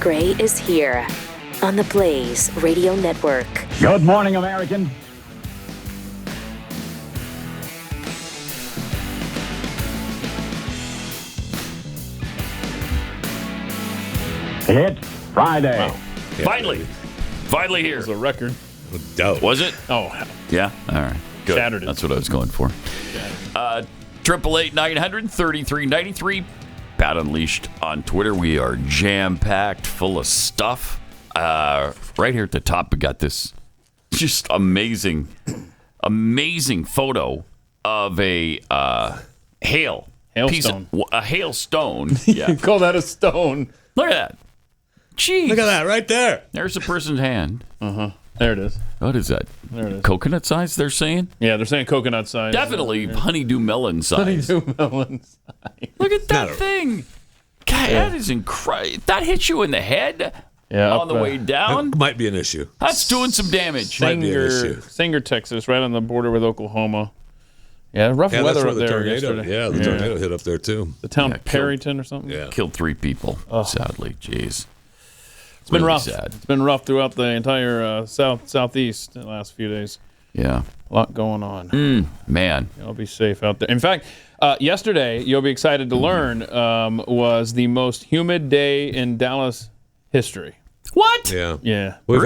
Gray is here on the Blaze Radio Network. Good morning, American. It's Friday. Wow. Yeah. Finally here. It was a record. No doubt. Was it? Oh, yeah. All right. Good. Shattered it. That's what I was going for. 888-900-3393. Pat Unleashed on Twitter. We are jam-packed full of stuff. Right here at the top, we got this just amazing photo of a hailstone. A hailstone. Yeah. You call that a stone? Look at that. Jeez. Look at that right there. There's a person's hand. There it is. What is that? There it is. Coconut size, they're saying? Yeah, they're saying coconut size. Definitely honeydew melon size. Honeydew melon size. Look at that thing. God, that is incredible. That hits you in the head on the way down. That might be an issue. That's doing some damage. Singer, Texas, right on the border with Oklahoma. Yeah, rough weather up there yesterday. Yeah, the tornado hit up there, too. The town of Perryton or something? Yeah. Killed 3 people, sadly. Jeez. It's been really rough. Sad. It's been rough throughout the entire southeast the last few days. Yeah. A lot going on. Man. I'll be safe out there. In fact, yesterday, you'll be excited to learn, was the most humid day in Dallas history. What? Yeah. Yeah. We've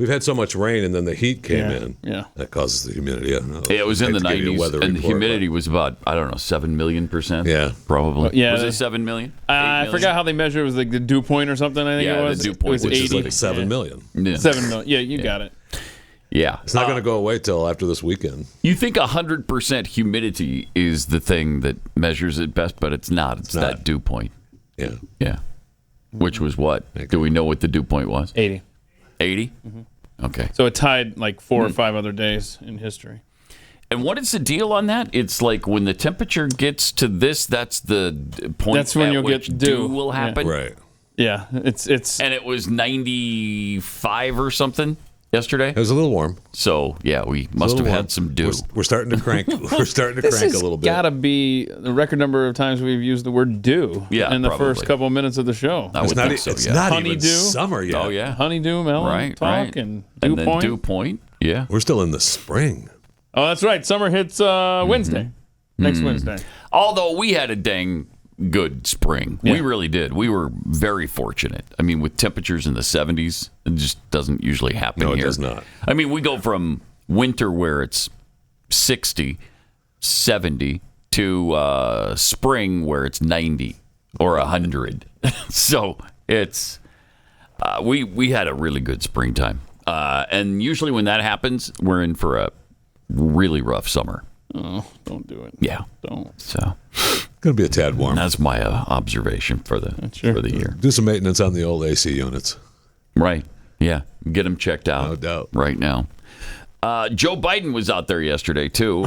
had so much rain, and then the heat came in. Yeah. That causes the humidity. I don't know. It was in the Hate to give you a 90s, weather and the report, humidity was about, 7 million %. Yeah. Probably. Yeah. Was it 7 million? I forgot how they measure it. It was like the dew point or something, I think it was. The dew point, it was which 80. is like 7 million. Yeah. 7 million. Yeah, you got it. Yeah. It's not going to go away till after this weekend. You think 100% humidity is the thing that measures it best, but it's not. It's that dew point. Yeah. Yeah. Which was what? Do we know what the dew point was? 80. 80? Okay. So it tied like 4 or 5 other days in history. And what is the deal on that? It's like when the temperature gets to this, that's the point That's when at you'll which get dew dew. will happen. Right. Yeah, it's And it was 95 or something yesterday. It was a little warm. So, yeah, we must have had some dew. We're starting to crank. We're starting to this crank has a little bit. got to be the record number of times we've used the word dew in the probably. first couple of minutes of the show. I would think so, It's yeah. not Honeydew. even summer yet. Oh, yeah. Honeydew, melon, talk, and dew then point. dew point, yeah. We're still in the spring. Oh, that's right. Summer hits Wednesday. Next Wednesday. Although we had a dang good spring. Yeah. We really did. We were very fortunate. I mean, with temperatures in the 70s, it just doesn't usually happen No, it here. does not. I mean, we go from winter where it's 60, 70 to spring where it's 90 or 100. So it's we had a really good springtime. And usually when that happens, we're in for a really rough summer. Oh, don't do it. Yeah. Don't. So Going to be a tad warm. that's my observation for the year. Do some maintenance on the old AC units. Right. Yeah. Get them checked out. No doubt. Right now. Joe Biden was out there yesterday, too.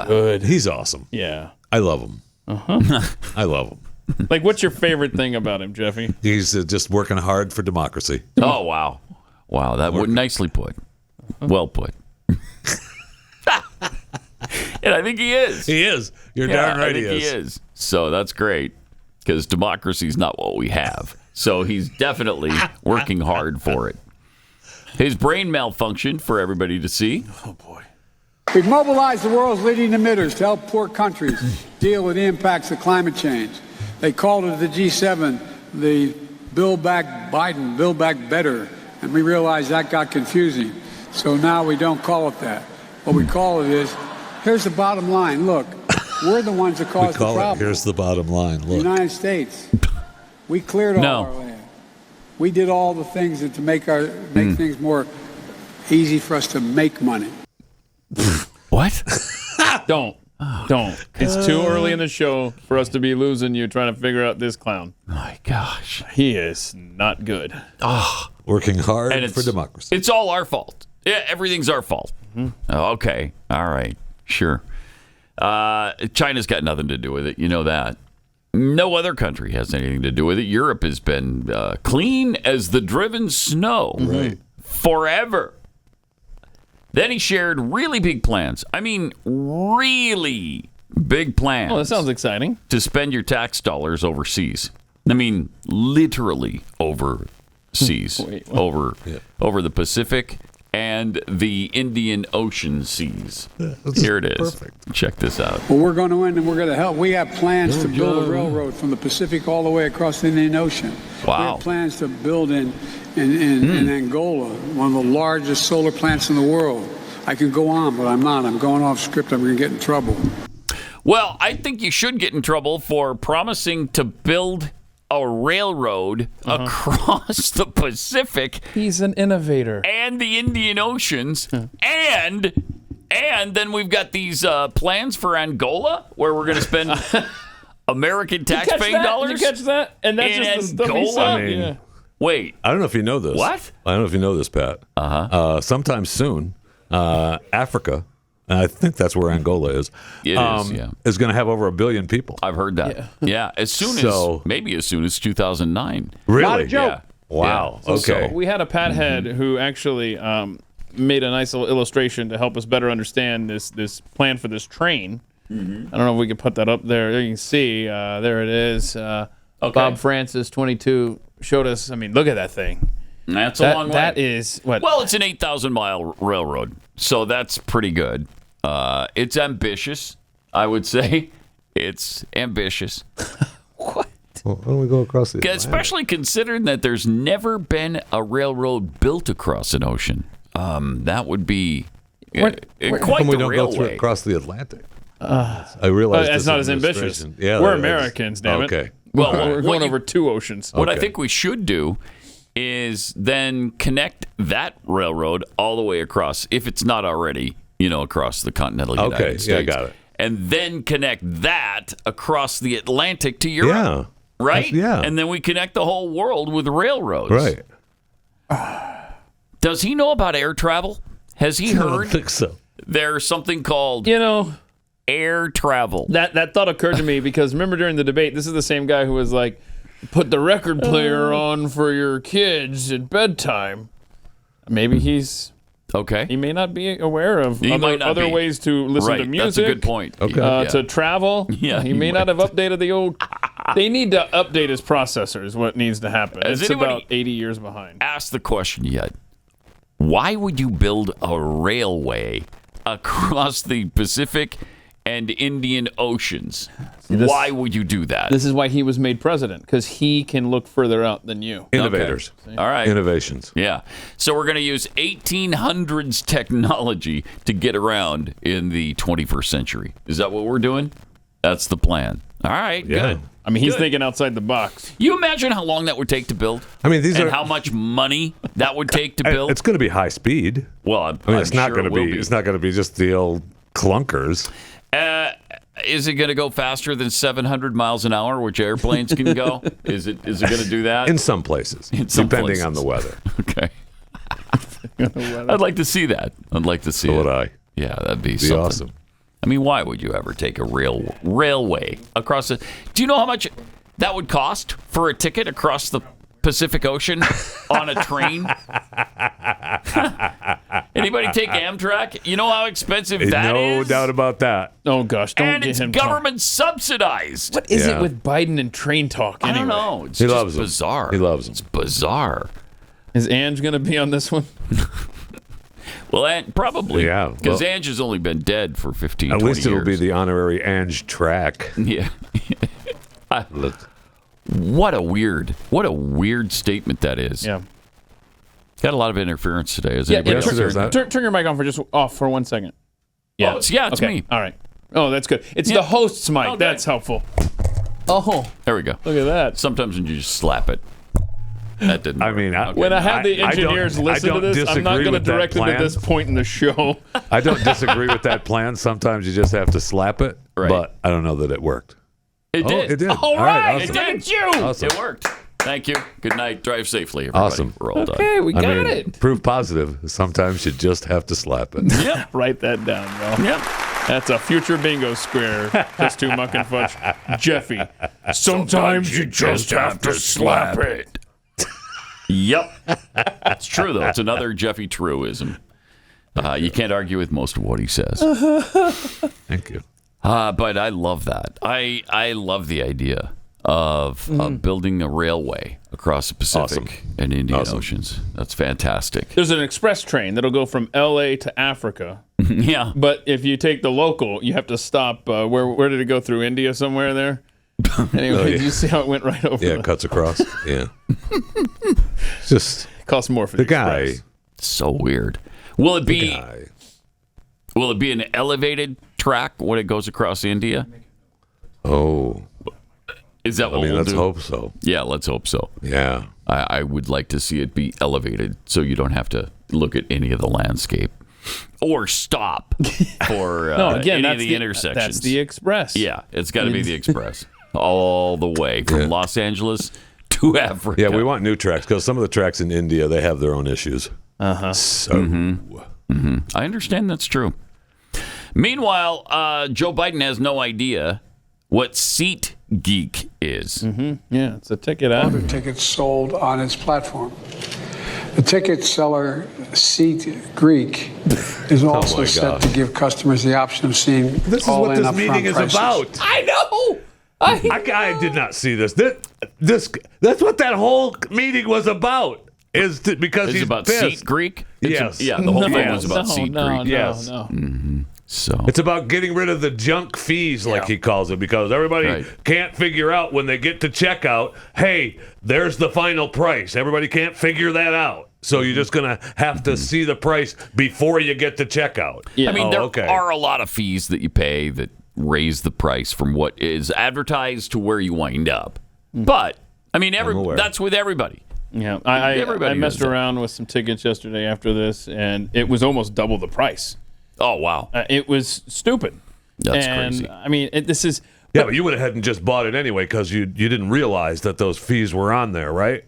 Good. He's awesome. Yeah. I love him. I love him. Like, what's your favorite thing about him, Jeffy? He's just working hard for democracy. Oh, wow. Wow. That was nicely put. Well put. And I think he is. He is. You're darn right I think he is. So that's great because democracy is not what we have. So he's definitely working hard for it. His brain malfunctioned for everybody to see. Oh, boy. We've mobilized the world's leading emitters to help poor countries deal with the impacts of climate change. They called it the G7, the Build Back Biden, Build Back Better, and we realized that got confusing. So now we don't call it that. What we call it is, here's the bottom line. Look, we're the ones that caused the problem. Here's the bottom line. The Look. United States. We cleared all our land. We did all the things that to make things more easy for us to make money. What? Don't. It's too early in the show for us to be losing you trying to figure out this clown. My gosh. He is not good. Working hard And for democracy. It's all our fault. Yeah, everything's our fault. Oh, okay. All right. Sure. China's got nothing to do with it. You know that. No other country has anything to do with it. Europe has been clean as the driven snow forever. Then he shared really big plans. I mean, really big plans. Oh, that sounds exciting. To spend your tax dollars overseas. I mean, literally over seas over the Pacific and the Indian Ocean seas. Here it is. Perfect. Check this out. Well, we're going to end and we're going to help. We have plans to build a railroad from the Pacific all the way across the Indian Ocean. Wow. We have plans to build in Angola, one of the largest solar plants in the world. I could go on, but I'm not. I'm going off script. I'm going to get in trouble. Well, I think you should get in trouble for promising to build a railroad across the Pacific. He's an innovator. And the Indian Oceans. And then we've got these plans for Angola where we're going to spend American taxpaying dollars. Did you catch that? And that's just the stuff he said. I mean, wait. I don't know if you know this. What? I don't know if you know this, Pat. Sometime soon, Africa, and I think that's where Angola is, is going to have over 1 billion people. I've heard that. Yeah, maybe as soon as 2009. Really? Not a joke. Yeah. Wow. Yeah. Okay. So we had a Pat head who actually made a nice little illustration to help us better understand this plan for this train. I don't know if we can put that up there. There you can see. There it is. Bob Francis, 22, showed us. I mean, look at that thing. That's a long way. That is what? Well, it's an 8,000-mile railroad, so that's pretty good. It's ambitious, I would say. It's ambitious. What? Well, why don't we go across the Atlantic? Especially considering that there's never been a railroad built across an ocean. That would be quite we the don't railway. go across the Atlantic. I realize That's not as ambitious. Yeah, we're Americans, damn it. Okay. Well, we're going over 2 oceans. What I think we should do is then connect that railroad all the way across, if it's not already, across the continental United States. Yeah, I got it. And then connect that across the Atlantic to Europe. Yeah. Right? Yeah. And then we connect the whole world with railroads. Right. Does he know about air travel? Has he I don't heard think so. there's something called air travel? That thought occurred to me because remember during the debate, this is the same guy who was like, put the record player on for your kids at bedtime. Maybe he's... Okay. He may not be aware of other ways to listen to music. That's a good point. Okay. To travel. Yeah, he may not have updated the old... They need to update his processor is what needs to happen. It's about 80 years behind. Ask the question yet. Why would you build a railway across the Pacific and Indian Oceans? Why would you do that? This is why he was made president, because he can look further out than you. Innovators. Okay. All right. Innovations. Yeah. So we're going to use 1800s technology to get around in the 21st century. Is that what we're doing? That's the plan. All right. Yeah. Good. I mean, he's thinking outside the box. You imagine how long that would take to build? I mean, these and are how much money that would take to build? It's going to be high speed. Well, I mean, it's not going to be. It's not going to be just the old clunkers. Is it going to go faster than 700 miles an hour, which airplanes can go? Is it going to do that? In some places, depending on the weather. Okay. I'd like to see that. I'd like to see So it. would I. Yeah, that'd be something. Awesome. I mean, why would you ever take a railway across the... Do you know how much that would cost for a ticket across the Pacific Ocean on a train? Anybody take Amtrak? You know how expensive that is? No doubt about that. Oh, gosh. Don't And get it's him government subsidized. What is Yeah. it with Biden and train talk anyway? I don't know. It's He just loves 'em. bizarre. He loves 'em. It's bizarre. Is Ange going to be on this one? Well, probably. Yeah, Because well- Ange has only been dead for 15, At 20 least it'll be years. the honorary Ange track. Yeah. Look. What a weird statement that is. Yeah. Got a lot of interference today. Is Yeah, anybody yes, else it hearing is. that? Turn your mic on for just off for 1 second. Oh, it's okay. me. All right. Oh, that's good. It's Yeah. the host's mic. Okay. That's helpful. Oh, There we go. look at that. Sometimes when you just slap it. That didn't I work. mean, Okay. When I have the I don't- engineers I listen to don't this, I'm not disagree going to with that direct them at plan. this point in the show. I don't disagree with that plan. Sometimes you just have to slap it, Right. but I don't know that it worked. It did. It did. All All right. awesome. It did. Look at you. Awesome. It worked. Thank you. Good night. Drive safely, everybody. Awesome. We're all done. Okay, we got I mean, it. proof positive. Sometimes you just have to slap it. Yep. Write that down, bro. Yep. That's a future bingo square. Just to muck and fudge. Jeffy. Sometimes you just have to slap it. Yep. It's true, though. It's another Jeffy truism. You can't argue with most of what he says. Thank you. But I love that. I love the idea of building a railway across the Pacific and Indian Oceans. That's fantastic. There's an express train that'll go from L.A. to Africa. Yeah. But if you take the local, you have to stop. Where did it go through India somewhere there? Anyway, did you see how it went right over? Yeah, cuts across. Yeah. Just costs more for the guy. express. So weird. Will it be an elevated track when it goes across India? Oh. Is that what let's do? hope so. Yeah, let's hope so. Yeah. I would like to see it be elevated so you don't have to look at any of the landscape or stop for any of the intersections. That's the express. Yeah, it's got to be the express all the way from Los Angeles to Africa. Yeah, we want new tracks because some of the tracks in India, they have their own issues. So. I understand that's true. Meanwhile, Joe Biden has no idea what SeatGeek is. Yeah, it's a ticket app. Other tickets sold on its platform. The ticket seller, SeatGeek, is also set to give customers the option of seeing this is all what in this meeting is prices. about. I know. I did not see this. That's what that whole meeting was about. Because It's he's about pissed. SeatGeek? Yes. Yeah, the whole thing was about SeatGeek. Yes. No. So It's about getting rid of the junk fees, like he calls it, because everybody can't figure out when they get to checkout, hey, there's the final price. Everybody can't figure that out. So you're just going to have to see the price before you get to checkout. Yeah. I mean, there are a lot of fees that you pay that raise the price from what is advertised to where you wind up. But, I mean, that's with everybody. Yeah, I messed does that. around with some tickets yesterday after this, and it was almost double the price. Oh, wow. It was stupid. That's crazy. I mean, this is... Yeah, but you would have hadn't just bought it anyway because you didn't realize that those fees were on there, right?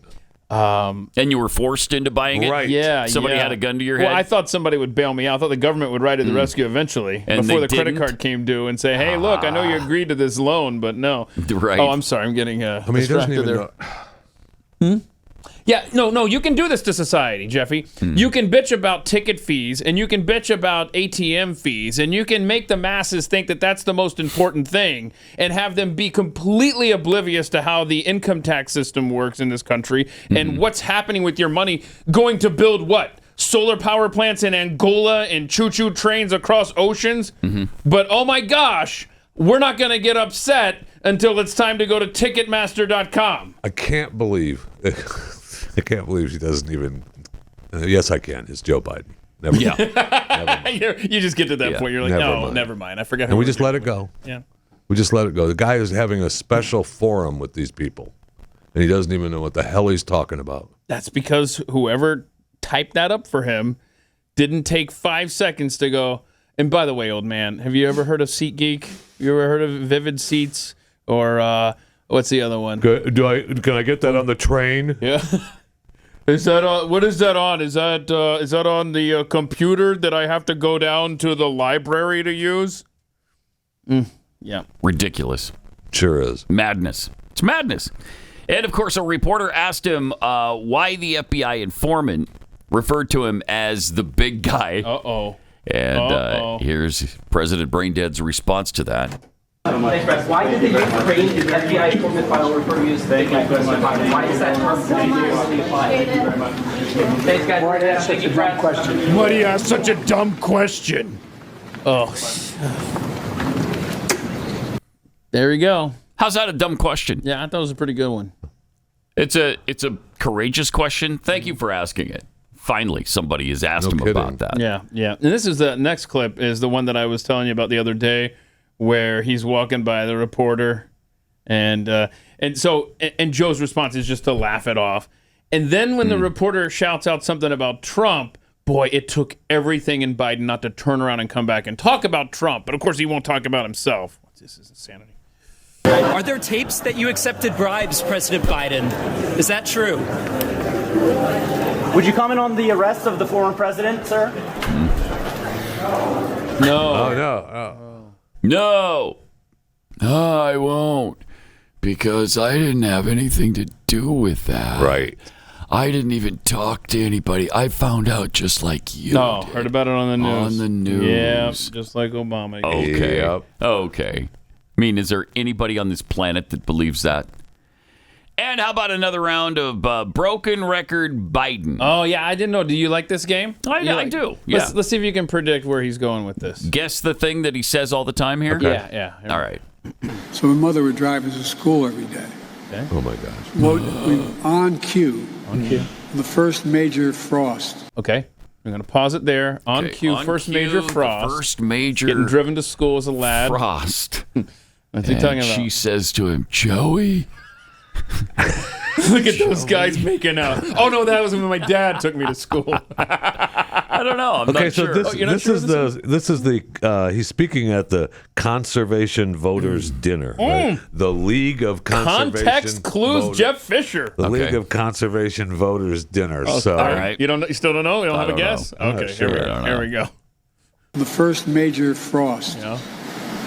And you were forced into buying it? Right. Yeah. Somebody had a gun to your head? Well, I thought somebody would bail me out. I thought the government would ride to the rescue eventually And before they the credit didn't? card came due and say, hey, look, I know you agreed to this loan, but no. Right. Oh, I'm sorry. I'm getting I mean, he distracted doesn't even there. know. Yeah, no, you can do this to society, Jeffy. You can bitch about ticket fees, and you can bitch about ATM fees, and you can make the masses think that that's the most important thing, and have them be completely oblivious to how the income tax system works in this country, and what's happening with your money going to build what? Solar power plants in Angola and choo-choo trains across oceans? But, oh my gosh, we're not going to get upset until it's time to go to Ticketmaster.com. I can't believe she doesn't even. Yes, I can. It's Joe Biden. Never mind. You just get to that point. You're like, never mind. I forgot. And we just let it go. Yeah. We just let it go. The guy is having a special forum with these people, and he doesn't even know what the hell he's talking about. That's because whoever typed that up for him didn't take 5 seconds to go. And by the way, old man, have you ever heard of SeatGeek? You ever heard of Vivid Seats? Or what's the other one? Can I get that on the train? Yeah. Is that on? What is that on? Is that on the computer that I have to go down to the library to use? Yeah. Ridiculous. Sure is. Madness. It's madness. And, of course, a reporter asked him why the FBI informant referred to him as the big guy. Uh-oh. And here's President Braindead's response to that. Why did the Ukraine and the FBI informant file refer to you as the big guy? Why is that term continuously applied? Thank you very much. Thanks, guys. Why ask such a dumb question? Why do you ask such a dumb question? Oh. There we go. How's that a dumb question? Yeah, I thought it was a pretty good one. It's a courageous question. Thank you for asking it. Finally, somebody has asked him kidding. about that. Yeah. And this is the next clip is the one that I was telling you about the other day, where he's walking by the reporter, and Joe's response is just to laugh it off. And then when the reporter shouts out something about Trump, boy, it took everything in Biden not to turn around and come back and talk about Trump. But of course, he won't talk about himself. This is insanity. Are there tapes that you accepted bribes, President Biden? Is that true? Would you comment on the arrest of the former president, sir? No. No, I won't, because I didn't have anything to do with that. Right. I didn't even talk to anybody. I found out just like you No, did. heard about it on the news. On the news. Yeah, just like Obama. Okay. Yep. Okay. I mean, is there anybody on this planet that believes that? And how about another round of Broken Record Biden? Oh, yeah, I didn't know. Do you like this game? I do. Yeah. Let's see if you can predict where he's going with this. Guess the thing that he says all the time here? Okay. Yeah. All right. So my mother would drive us to school every day. Okay. Oh, my gosh. On cue. On cue. The first major frost. Okay. I'm going to pause it there. On cue, first major frost. First major Getting driven to school as a lad. frost. What's he talking about? She says to him, Joey. Look at those guys making out. Oh, no, that was when my dad took me to school. I don't know. I'm not sure. This is the he's speaking at the Conservation Voters Dinner. Right? The League of Conservation Context clues, Jeff Fisher. The League of Conservation Voters Dinner. Oh, so all right. You still don't know? You don't have a guess? Know. Okay, sure. here we go. The first major frost. Yeah.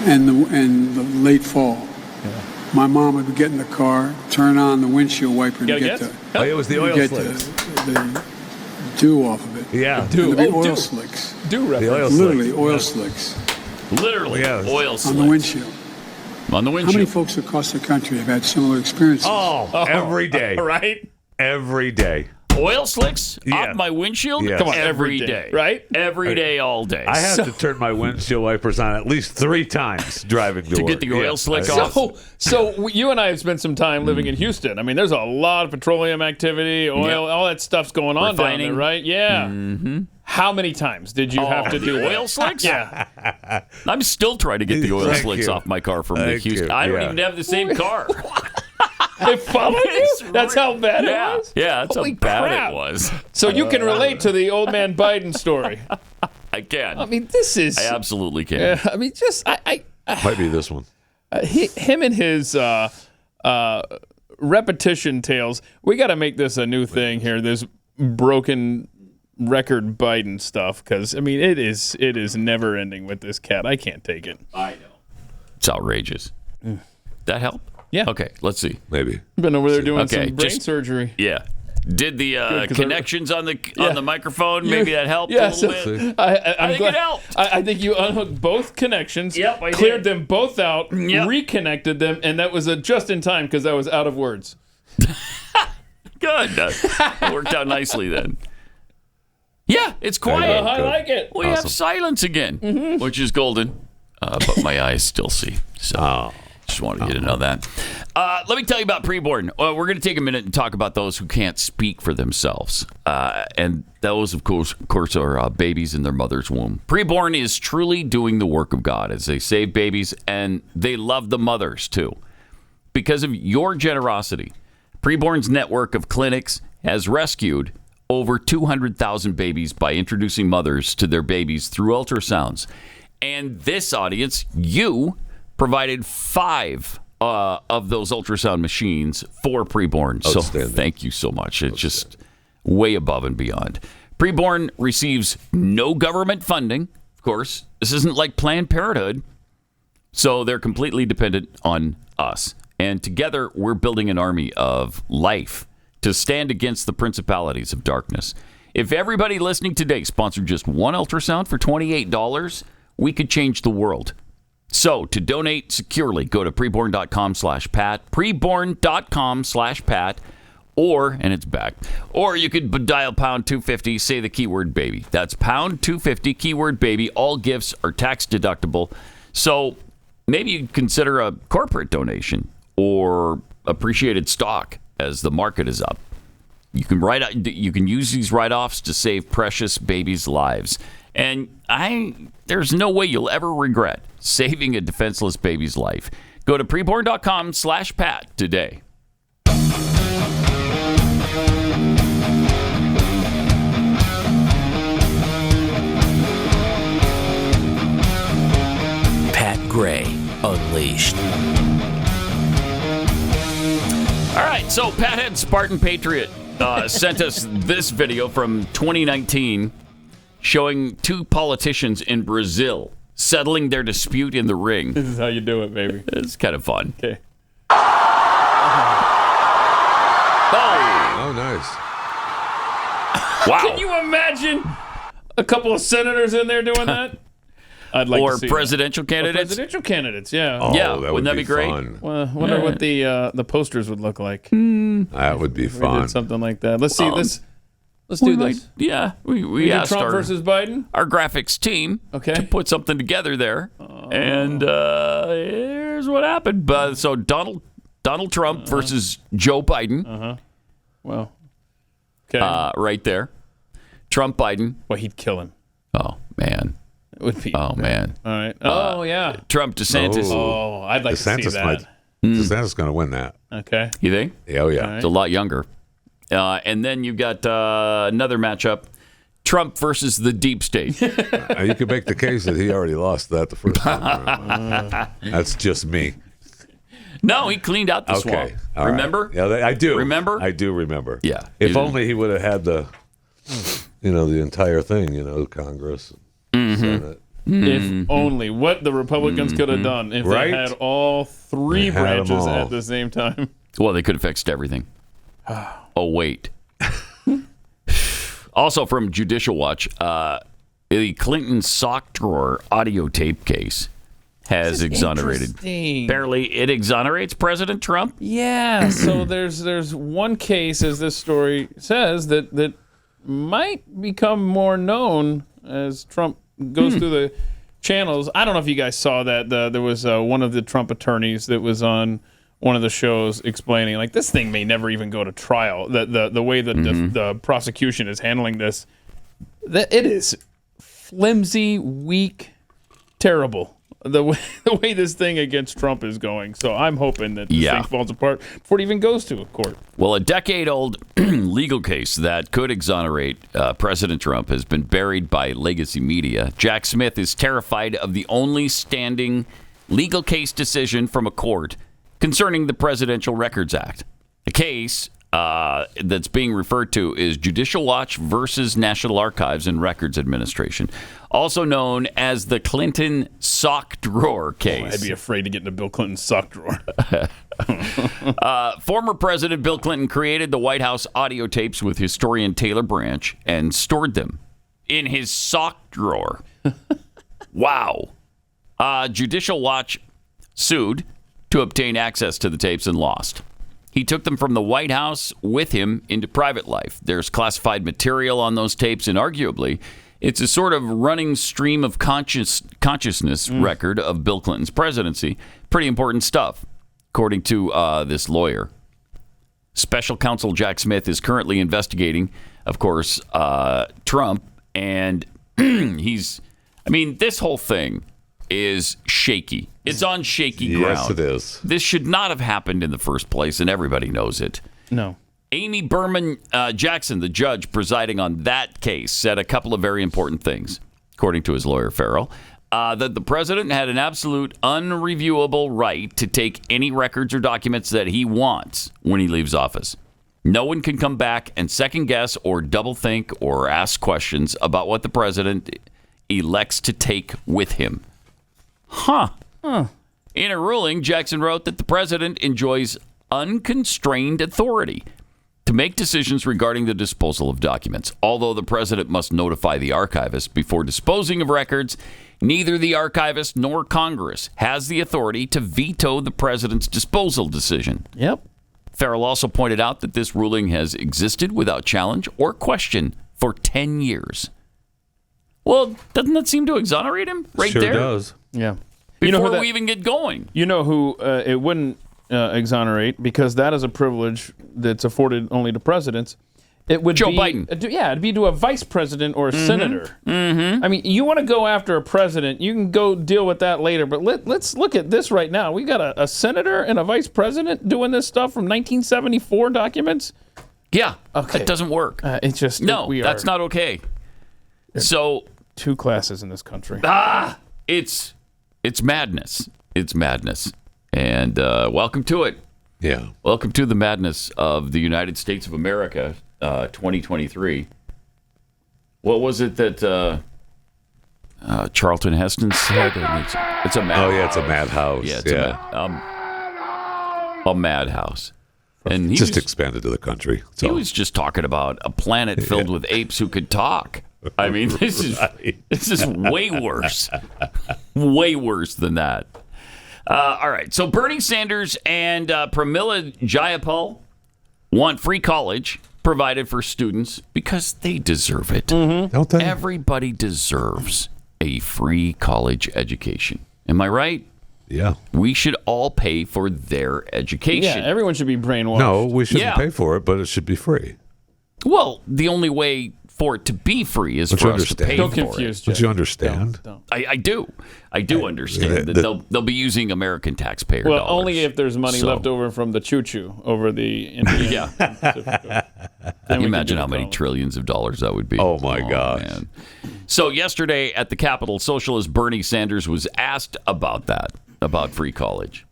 And the late fall. Yeah. My mom would get in the car, turn on the windshield wiper to get it was the oil slicks. The dew off of it. Yeah. Dew. Oil slicks. Dew reference. The oil Literally slicks. oil slicks. Literally oil slicks. On the windshield. On the windshield. How many folks across the country have had similar experiences? Every day. Right? Every day. Oil slicks off my windshield? Yes. Come on, every day. Right? Every day, all day. I have to turn my windshield wipers on at least 3 times driving to work. get the oil slick off. So you and I have spent some time living in Houston. I mean, there's a lot of petroleum activity, oil, all that stuff's going on down there, right? Yeah. Mm-hmm. How many times did you have to do the oil slicks? Yeah. I'm still trying to get the oil Thank slicks you. off my car from Thank Houston. you. I don't Yeah. even have the same car. They followed you? That's how bad it was? Yeah, that's Holy how bad crap. it was. So you can relate to the old man Biden story. I can. I mean, this is... I absolutely can. I mean, just... Might be this one. Him and his repetition tales. We got to make this a new thing here. This broken record Biden stuff, because I mean, it is never ending with this cat. I can't take it. I know. It's outrageous. That help? Yeah. Okay, let's see. Maybe. Been over there doing some brain surgery. Yeah. Did the connections on the microphone, maybe that helped yeah, a little bit? I think it helped. I think you unhooked both connections, Yep, cleared them both out, Yep. reconnected them, and that was just in time because I was out of words. Good. That worked out nicely then. Yeah, it's quiet. I like it. We have silence again, which is golden. But my eyes still see. So just wanted you to know that. Let me tell you about preborn. We're going to take a minute and talk about those who can't speak for themselves. And those, of course, are babies in their mother's womb. Preborn is truly doing the work of God as they save babies, and they love the mothers, too. Because of your generosity, Preborn's network of clinics has rescued over 200,000 babies by introducing mothers to their babies through ultrasounds. And this audience, you provided 5 of those ultrasound machines for Preborn. So thank you so much. It's just way above and beyond. Preborn receives no government funding. Of course, this isn't like Planned Parenthood. So they're completely dependent on us. And together, we're building an army of life to stand against the principalities of darkness. If everybody listening today sponsored just one ultrasound for $28, we could change the world. So to donate securely, go to preborn.com/Pat, preborn.com/Pat, and it's back. Or you could dial pound 250, say the keyword baby. That's pound 250, keyword baby. All gifts are tax deductible. So maybe you'd consider a corporate donation or appreciated stock as the market is up. You can use these write-offs to save precious babies' lives. And there's no way you'll ever regret saving a defenseless baby's life. Go to preborn.com/Pat today. Pat Gray Unleashed. All right, so Pathead Spartan Patriot sent us this video from 2019 showing 2 politicians in Brazil settling their dispute in the ring. This is how you do it, baby. It's kind of fun. Okay. Oh, nice. Wow. Can you imagine a couple of senators in there doing that? I'd like or to see presidential that. candidates. Presidential candidates, yeah. Oh, Yeah, that wouldn't that be great? fun. Well, I wonder what the posters would look like. That would be We fun. did something like that. Let's see this. Let's do this. Yeah, we We did asked Trump versus Biden. our graphics team to put something together there, and here's what happened. So Donald Trump versus Joe Biden. Well, okay. Right there. Trump, Biden. Well, he'd kill him. Oh man. It would be. Oh man. All right. Oh yeah. Trump, DeSantis. Oh, I'd like to see that. DeSantis going to win that. Okay. You think? Yeah, oh yeah. It's a lot younger. And then you've got another matchup: Trump versus the deep state. You could make the case that he already lost that the first time. That's just me. No, he cleaned out the swamp. All right. Remember? Yeah, I do. Remember? I do remember. Yeah. If only he would have had the entire thing, Congress, Senate. If only what the Republicans could have done if Right? they had all three They had 'em branches all. at the same time. Well, they could have fixed everything. Oh, wait. Also from Judicial Watch, the Clinton sock drawer audio tape case has exonerated. Apparently, it exonerates President Trump. Yeah. So there's one case, as this story says, that might become more known as Trump goes through the channels. I don't know if you guys saw that. There was one of the Trump attorneys that was on one of the shows explaining, like, this thing may never even go to trial. The way that the prosecution is handling this, that it is flimsy, weak, terrible. The way this thing against Trump is going. So I'm hoping that this thing falls apart before it even goes to a court. Well, a decade-old legal case that could exonerate President Trump has been buried by legacy media. Jack Smith is terrified of the only standing legal case decision from a court concerning the Presidential Records Act. The case that's being referred to is Judicial Watch versus National Archives and Records Administration, also known as the Clinton sock drawer case. I'd be afraid to get into Bill Clinton's sock drawer. Former President Bill Clinton created the White House audio tapes with historian Taylor Branch and stored them in his sock drawer. Wow. Judicial Watch sued to obtain access to the tapes and lost. He took them from the White House with him into private life. There's classified material on those tapes, and arguably, it's a sort of running stream of consciousness record of Bill Clinton's presidency. Pretty important stuff, according to this lawyer. Special counsel Jack Smith is currently investigating, of course, Trump, and this whole thing is shaky. It's on shaky ground. Yes, it is. This should not have happened in the first place, and everybody knows it. No. Amy Berman Jackson, the judge presiding on that case, said a couple of very important things, according to his lawyer, Farrell, that the president had an absolute unreviewable right to take any records or documents that he wants when he leaves office. No one can come back and second guess or double think or ask questions about what the president elects to take with him. In a ruling, Jackson wrote that the president enjoys unconstrained authority to make decisions regarding the disposal of documents. Although the president must notify the archivist before disposing of records, neither the archivist nor Congress has the authority to veto the president's disposal decision. Yep. Farrell also pointed out that this ruling has existed without challenge or question for 10 years. Well, doesn't that seem to exonerate him right Sure there? does. Yeah. Before we even get going. You know who it wouldn't exonerate, because that is a privilege that's afforded only to presidents. It would Joe be, Biden. It'd be to a vice president or a senator. I mean, you want to go after a president, you can go deal with that later. But let's look at this right now. We got a senator and a vice president doing this stuff from 1974 documents. Yeah, Okay. that doesn't work. It's just That's not okay. So two classes in this country. It's madness. It's madness. And welcome to it. Yeah. Welcome to the madness of the United States of America, 2023. What was it that Charlton Heston said? It's a mad. Oh yeah, it's a madhouse. Yeah, it's a madhouse. And he just expanded to the country. He was just talking about a planet filled with apes who could talk. I mean, this is way worse. Way worse than that. All right. So Bernie Sanders and Pramila Jayapal want free college provided for students because they deserve it. Don't they? Everybody deserves a free college education. Am I right? Yeah. We should all pay for their education. Yeah, everyone should be brainwashed. No, we shouldn't Yeah. pay for it, but it should be free. Well, the only way for it to be free is Don't for you us to pay understand? Don't for confuse it. Don't Jeff. you understand? Don't. I do. I do understand that they'll be using American taxpayer Well, dollars. only if there's money So- left over from the choo-choo over the Indian Yeah. Pacific. Then Can we you can imagine do how the many college. trillions of dollars that would be? Oh, my gosh. Man. So yesterday at the Capitol, socialist Bernie Sanders was asked about that, about free college.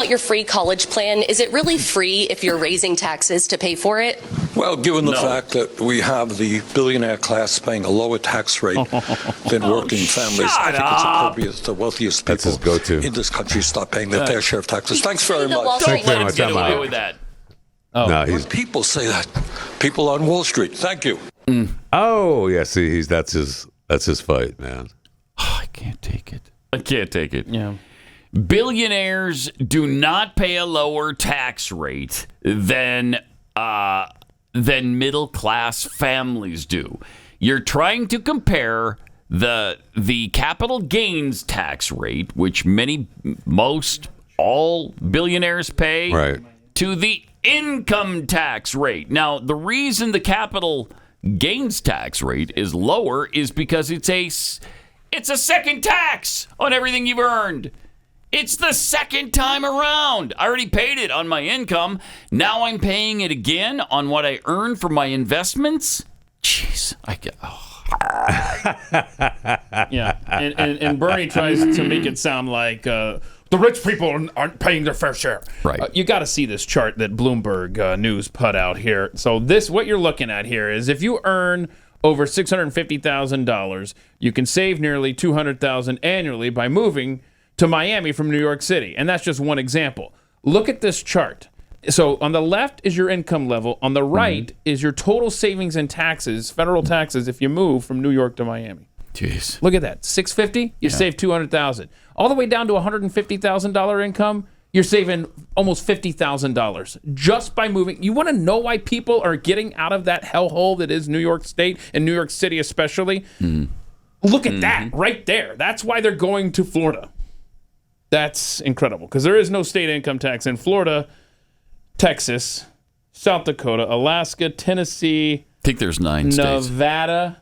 Your free college plan, is it really free if you're raising taxes to pay for it? Well, given the No. fact that we have the billionaire class paying a lower tax rate than working families, I think it's appropriate that the wealthiest That's his people go-to. in this country start paying their fair share of taxes. Thanks very The Wall much. Street Thank you very Let him much. get I'm away out. with that. No, he's. People say that. People on Wall Street. Thank you. Oh, yeah. See, that's his fight, man. I can't take it. I can't take it. Yeah. Billionaires do not pay a lower tax rate than middle class families do. You're trying to compare the capital gains tax rate, which most all billionaires pay, Right. to the income tax rate. Now, the reason the capital gains tax rate is lower is because it's a second tax on everything you've earned. It's the second time around. I already paid it on my income. Now I'm paying it again on what I earn from my investments. Jeez, I get. Oh. Yeah, and Bernie tries to make it sound like the rich people aren't paying their fair share. Right. You got to see this chart that Bloomberg News put out here. So what you're looking at here is if you earn over $650,000, you can save nearly $200,000 annually by moving to Miami from New York City. And that's just one example. Look at this chart. So on the left is your income level. On the right is your total savings and taxes, federal taxes, if you move from New York to Miami. Jeez. Look at that. $650, you save $200,000. All the way down to $150,000 income, you're saving almost $50,000 just by moving. You want to know why people are getting out of that hellhole that is New York State and New York City especially? Look at that right there. That's why they're going to Florida. That's incredible because there is no state income tax in Florida, Texas, South Dakota, Alaska, Tennessee, I think there's 9 states. Nevada,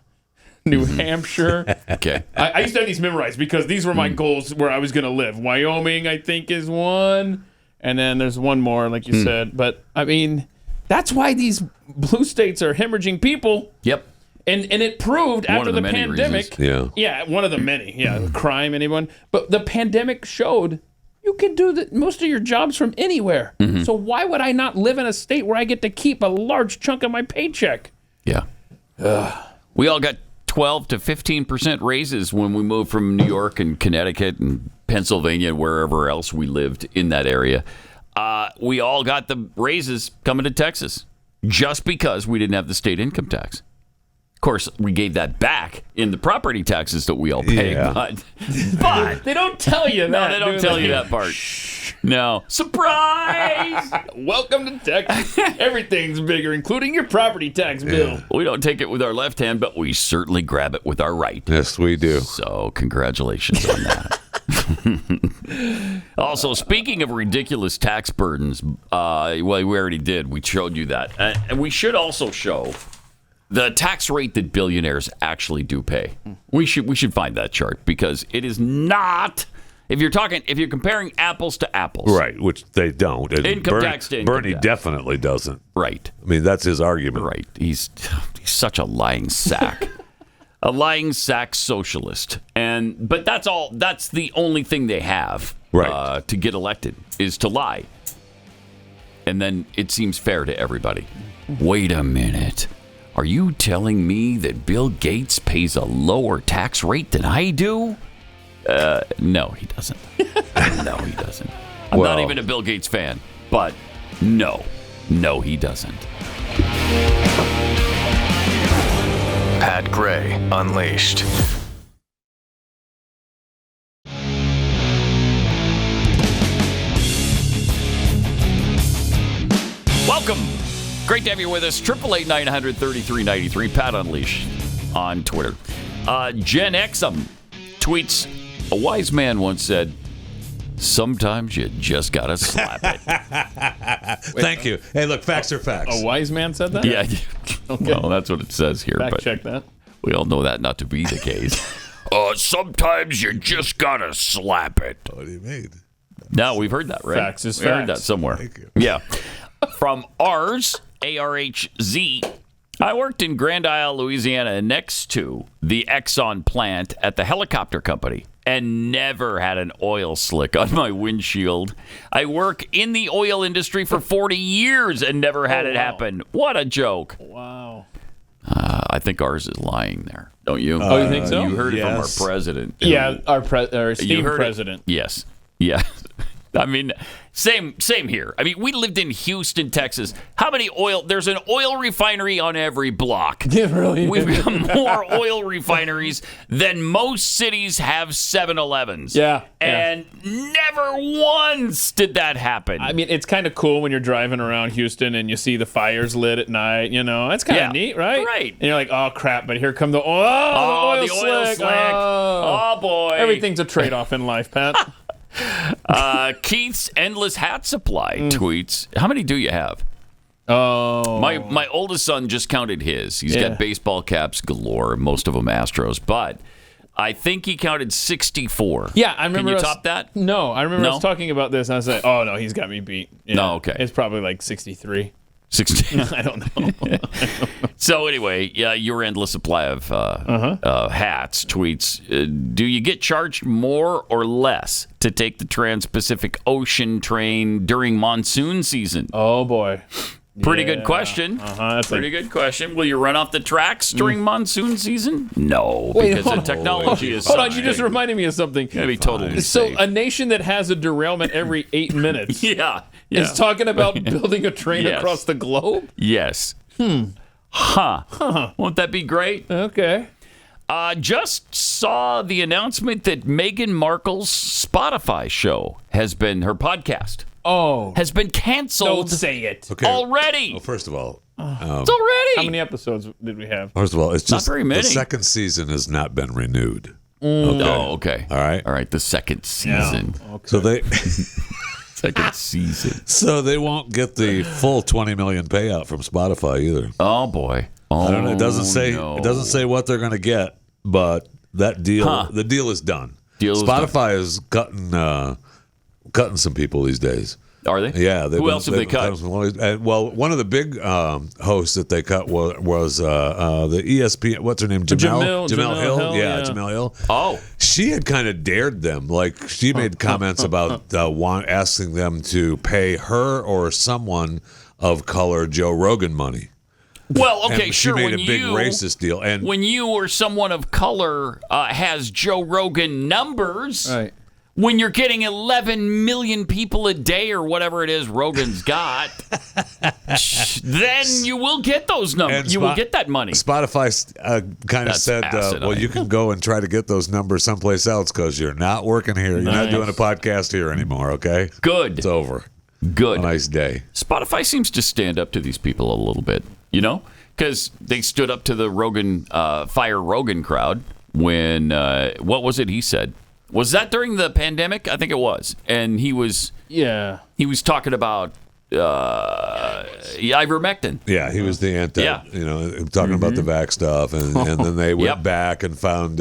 New Hampshire. Okay. I used to have these memorized because these were my goals where I was going to live. Wyoming, I think, is one. And then there's one more, like you said. But, I mean, that's why these blue states are hemorrhaging people. Yep. And it proved after of the the many pandemic. reasons. Yeah, one of the many. Yeah, crime, anyone. But the pandemic showed you can do most of your jobs from anywhere. So why would I not live in a state where I get to keep a large chunk of my paycheck? Yeah. We all got 12 to 15% raises when we moved from New York and Connecticut and Pennsylvania and wherever else we lived in that area. We all got the raises coming to Texas just because we didn't have the state income tax. Of course, we gave that back in the property taxes that we all pay. Yeah. But They don't tell you that. no, they don't do tell they? you that part. No. Surprise! Welcome to Texas. Everything's bigger, including your property tax bill. We don't take it with our left hand, but we certainly grab it with our right. Yes, we do. So, congratulations on that. Also, speaking of ridiculous tax burdens, well, we already did. We showed you that. And we should also show the tax rate that billionaires actually do pay. We should find that chart because it is not. If you're comparing apples to apples, Right, which they don't. And Income tax to income Bernie tax. definitely doesn't. right, I mean, that's his argument. right. He's such a lying sack. A lying sack socialist, but that's all. That's the only thing they have Right. to get elected is to lie, and then it seems fair to everybody. Wait a minute, are you telling me that Bill Gates pays a lower tax rate than I do? No, he doesn't. No, he doesn't. I'm not Well- even a Bill Gates fan, but no, he doesn't. Pat Gray Unleashed. Welcome. Great to have you with us. 888-900-3393. Pat Unleashed on Twitter. Gen Exum tweets, a wise man once said, sometimes you just gotta slap it. Thank you. Hey, look, facts are facts. A wise man said that? Yeah. Okay. Well, that's what it says here. Fact but check that. We all know that not to be the case. Sometimes you just gotta slap it. What do you mean? No, we've heard that, right? Facts is we heard facts. that somewhere. Thank you. Yeah. From Ars, ARHZ. I worked in Grand Isle, Louisiana, next to the Exxon plant at the helicopter company, and never had an oil slick on my windshield. I work in the oil industry for 40 years and never had it happen. What a joke. Wow. I think ours is lying there, don't you? Oh, you think so? You heard it from our Yes. president. Yeah, our You esteemed heard president. It? Yes. Yeah. I mean, same here. I mean, we lived in Houston, Texas. How many oil? There's an oil refinery on every block. Yeah, really. We've got more oil refineries than most cities have 7-Elevens. Yeah. And never once did that happen. I mean, it's kind of cool when you're driving around Houston and you see the fires lit at night. You know, that's kind of neat, right? Right. And you're like, oh crap! But here come the oil, the oil slick. Oh. Oh, boy. Everything's a trade-off in life, Pat. Keith's Endless Hat Supply tweets, how many do you have? Oh. My oldest son just counted his. He's got baseball caps galore, most of them Astros, but I think he counted 64. Yeah, I remember. Can you top that? No, I remember No? us talking about this, and I was like, oh no, he's got me beat. Yeah. No, okay. It's probably like 63. 16. I don't know. So anyway, yeah, your endless supply of hats tweets. Do you get charged more or less to take the Trans-Pacific Ocean train during monsoon season? Oh boy. Pretty good question. That's Pretty good question. Will you run off the tracks during monsoon season? No, because the technology is. Hold on, you just reminded me of something. Gotta be totally So safe. a nation that has a derailment every 8 minutes Yeah. is talking about building a train Yes. across the globe? Yes. Huh. Won't that be great? Okay. Just saw the announcement that Meghan Markle's Spotify show has been, her podcast, has been canceled. Don't say it. Okay. Already. Well, first of all, It's already. How many episodes did we have? first of all, it's Not just very many. the second season has not been renewed. Oh, okay. All right. All right. The second season. So they Second season. so they won't get the full 20 million payout from Spotify either. Oh boy. Oh, I don't know. It doesn't say no. it doesn't say what they're going to get, but that deal the deal is done. Spotify is cutting some people these days. Are they? Yeah. Who else have they cut? Well, one of the big hosts that they cut was the ESPN. What's her name? Jamel Hill. Yeah, Jamel Hill. Oh. She had kind of dared them. Like, she made comments about asking them to pay her or someone of color Joe Rogan money. Well, okay, And sure. She made when a big you, racist deal. And when you or someone of color has Joe Rogan numbers, Right. when you're getting 11 million people a day or whatever it is Rogan's got, then you will get those numbers. And You will get that money. Spotify kind of That's said, asinine. well, you can go and try to get those numbers someplace else because you're not working here. You're not doing a podcast here anymore, okay? Good. It's over. Good. A nice day. Spotify seems to stand up to these people a little bit, you know, because they stood up to the Rogan, Fire Rogan crowd when, what was it he said? Was that during the pandemic? I think it was. And he was talking about ivermectin. Yeah, he was the anti, talking about the vax stuff. And then they went back and found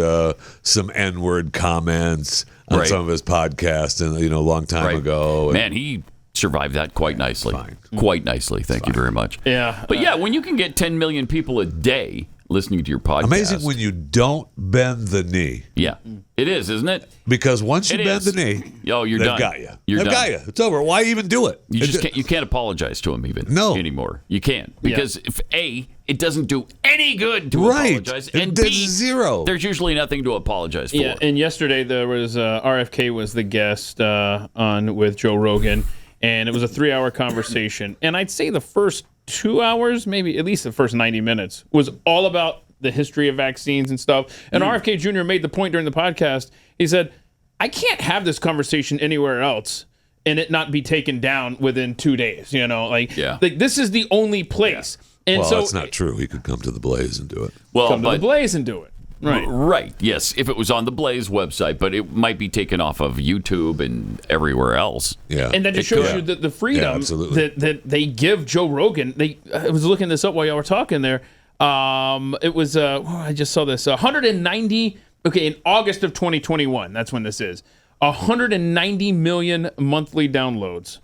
some N-word comments on some of his podcasts and a long time ago. Man, he survived that quite nicely. Quite nicely. Thank you very much. Yeah. But yeah, when you can get 10 million people a day listening to your podcast. Amazing when you don't bend the knee. Yeah, it is, isn't it? Because once you bend the knee, you're they've done. got you. You're They've done. got you. It's over. Why even do it? You just can't. You can't apologize to him anymore. You can't because if A, it doesn't do any good to apologize, and B, zero. There's usually nothing to apologize for. Yeah, and yesterday there was RFK was the guest on with Joe Rogan, and it was a 3-hour conversation. And I'd say the first 2 hours, maybe at least the first 90 minutes, was all about the history of vaccines and stuff. And RFK Jr. made the point during the podcast. He said, I can't have this conversation anywhere else and it not be taken down within 2 days. Like this is the only place. And well, so that's not true. He could come to the Blaze and do it. Well, come to the Blaze and do it. Right. Yes, if it was on the Blaze website, but it might be taken off of YouTube and everywhere else. Yeah, and that just shows you the freedom that they give Joe Rogan. I was looking this up while y'all were talking there. It was I just saw this 190. Okay, in August of 2021, that's when this is 190 million monthly downloads.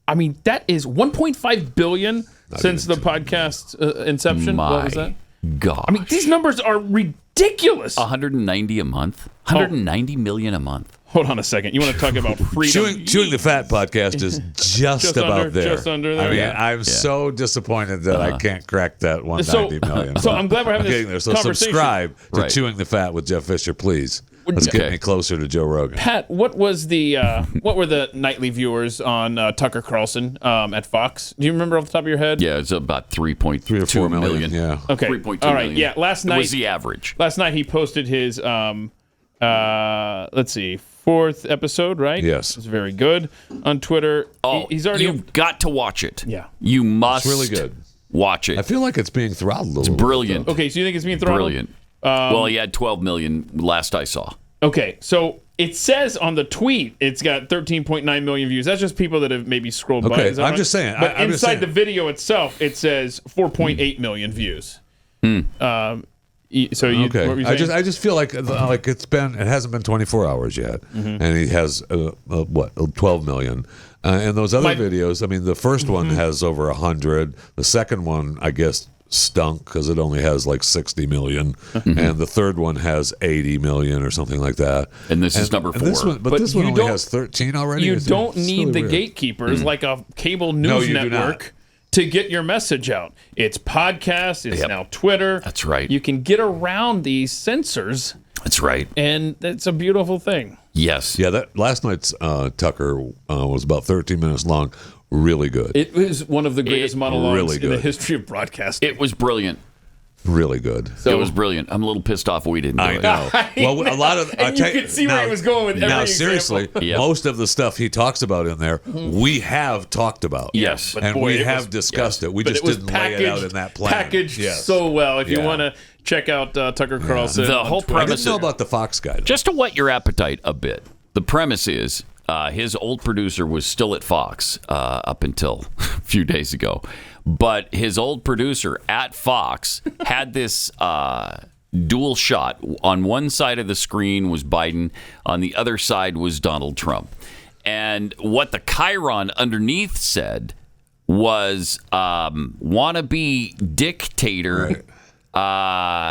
I mean, that is 1.5 billion since the podcast's inception. What was that? God, I mean, these numbers are ridiculous. 190 a month, 190 million a month. Hold on a second. You want to talk about freedom? Chewing the Fat podcast is just about there. Just under there. I mean, I'm so disappointed that I can't crack that 190 million. So I'm glad we're having this there. So conversation. Subscribe to Chewing the Fat with Jeff Fisher, please. Let's get me closer to Joe Rogan. Pat, what were the nightly viewers on Tucker Carlson at Fox? Do you remember off the top of your head? Yeah, it's about 3.3 or 4 million. Yeah. Okay. 3.2 all right. million. Yeah. Last night was the average. Last night he posted his let's see, 4th episode, right? Yes. It's very good on Twitter. Oh, he's already. You've got to watch it. Yeah. You must. It's really good. Watch it. I feel like it's being throttled a little. It's brilliant. Okay, so you think it's being throttled? Brilliant. Well, he had 12 million last I saw. Okay, so it says on the tweet it's got 13.9 million views. That's just people that have maybe scrolled by. Okay, I'm just saying. But I'm inside the video itself, it says 4.8 million views. So you, okay. what were you saying? I just feel like it hasn't been 24 hours yet, and he has 12 million. And those other videos, I mean, the first one has over 100. The second one, I guess, stunk because it only has like 60 million, and the third one has 80 million or something like that. And this is number 4. This one only has 13 already. You don't need the gatekeepers like a cable news network to get your message out. It's podcast. It's now Twitter. That's right. You can get around these censors. That's right. And it's a beautiful thing. Yes. Yeah. That last night's Tucker was about 13 minutes long. Really good. It was one of the greatest monologues in the good. history of broadcasting. It was brilliant. Really good. So, it was brilliant. I'm a little pissed off we didn't do it. I know. Well, a lot of and you could see where he was going with every now, example. seriously, most of the stuff he talks about in there, we have talked about. Yes. And we have discussed it. We just didn't lay it out in that plan. Packaged so well. If you want to check out Tucker Carlson. The whole premise. I didn't know about the Fox guy, though. Just to whet your appetite a bit, the premise is his old producer was still at Fox up until a few days ago. But his old producer at Fox had this dual shot. On one side of the screen was Biden. On the other side was Donald Trump. And what the chyron underneath said was wannabe dictator.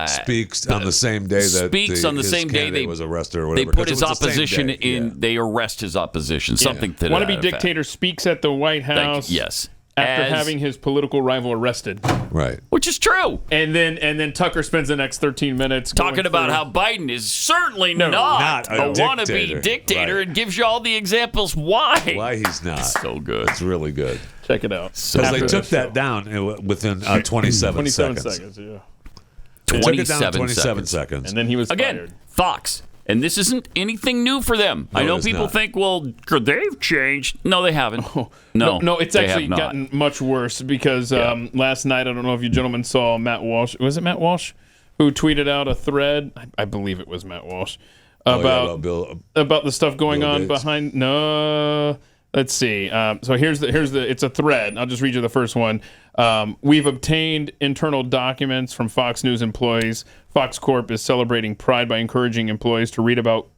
Speaks on the same day that they was arrested or whatever. They put his opposition in. They arrest his opposition. Something to that wannabe dictator speaks at the White House. Yes. After having his political rival arrested. Right. Which is true. And then Tucker spends the next 13 minutes talking about how Biden is certainly not a wannabe dictator and gives you all the examples why. Why he's not. It's so good. It's really good. Check it out. Because they took that down within 27 seconds. 27 seconds. And then he was Again, fired. Fox. And this isn't anything new for them. No, I know people think, well, they've changed. No, they haven't. No, it's actually gotten much worse because last night, I don't know if you gentlemen saw Matt Walsh. Was it Matt Walsh who tweeted out a thread? I believe it was Matt Walsh. About the stuff going on behind. No. Let's see. So here's the. It's a thread. I'll just read you the first one. We've obtained internal documents from Fox News employees. Fox Corp is celebrating Pride by encouraging employees to read about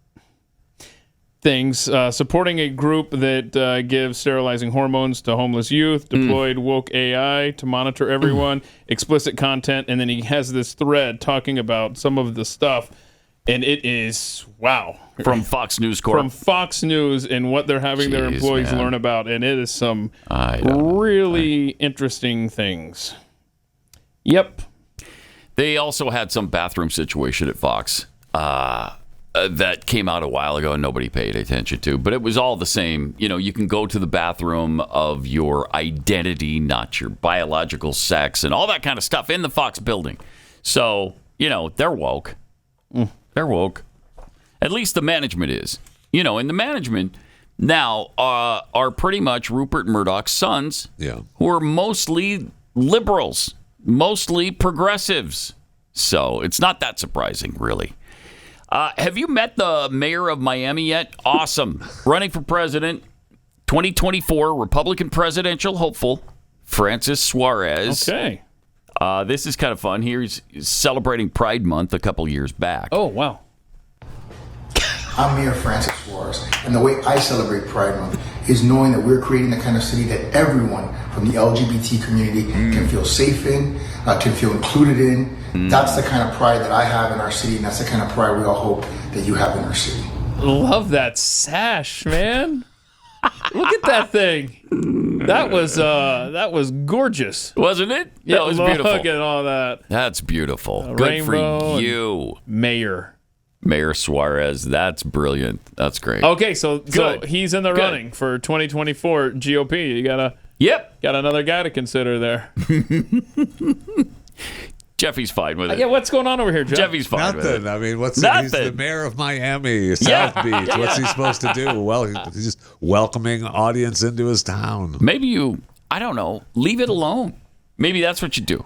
things, supporting a group that gives sterilizing hormones to homeless youth, deployed woke AI to monitor everyone, explicit content, and then he has this thread talking about some of the stuff, and it is wow. From Fox News Corp. From Fox News and what they're having their employees learn about. And it is some really interesting things. Yep. They also had some bathroom situation at Fox that came out a while ago and nobody paid attention to. But it was all the same. You know, you can go to the bathroom of your identity, not your biological sex, and all that kind of stuff in the Fox building. So they're woke. They're woke. At least the management is. And the management now are pretty much Rupert Murdoch's sons, who are mostly liberals, mostly progressives. So it's not that surprising, really. Have you met the mayor of Miami yet? Awesome. Running for president, 2024 Republican presidential hopeful, Francis Suarez. Okay. This is kind of fun. He's celebrating Pride Month a couple years back. Oh, wow. I'm Mayor Francis Suarez, and the way I celebrate Pride Month is knowing that we're creating the kind of city that everyone from the LGBT community can feel safe in, can feel included in. That's the kind of pride that I have in our city, and that's the kind of pride we all hope that you have in our city. Love that sash, man. Look at that thing. That was gorgeous, wasn't it? Yeah, that was beautiful. Look at all that. That's beautiful. Good Rainbow for you, Mayor Suarez. That's brilliant. That's great. Okay, so he's in the running for 2024 GOP. You got another guy to consider there. Jeffy's fine with it. Yeah, what's going on over here, Jeff? Jeffy's fine with it. Nothing. I mean, he's Nothing. the mayor of Miami, South Beach. What's he supposed to do? Well, he's just welcoming audience into his town. Maybe I don't know, leave it alone. Maybe that's what you do.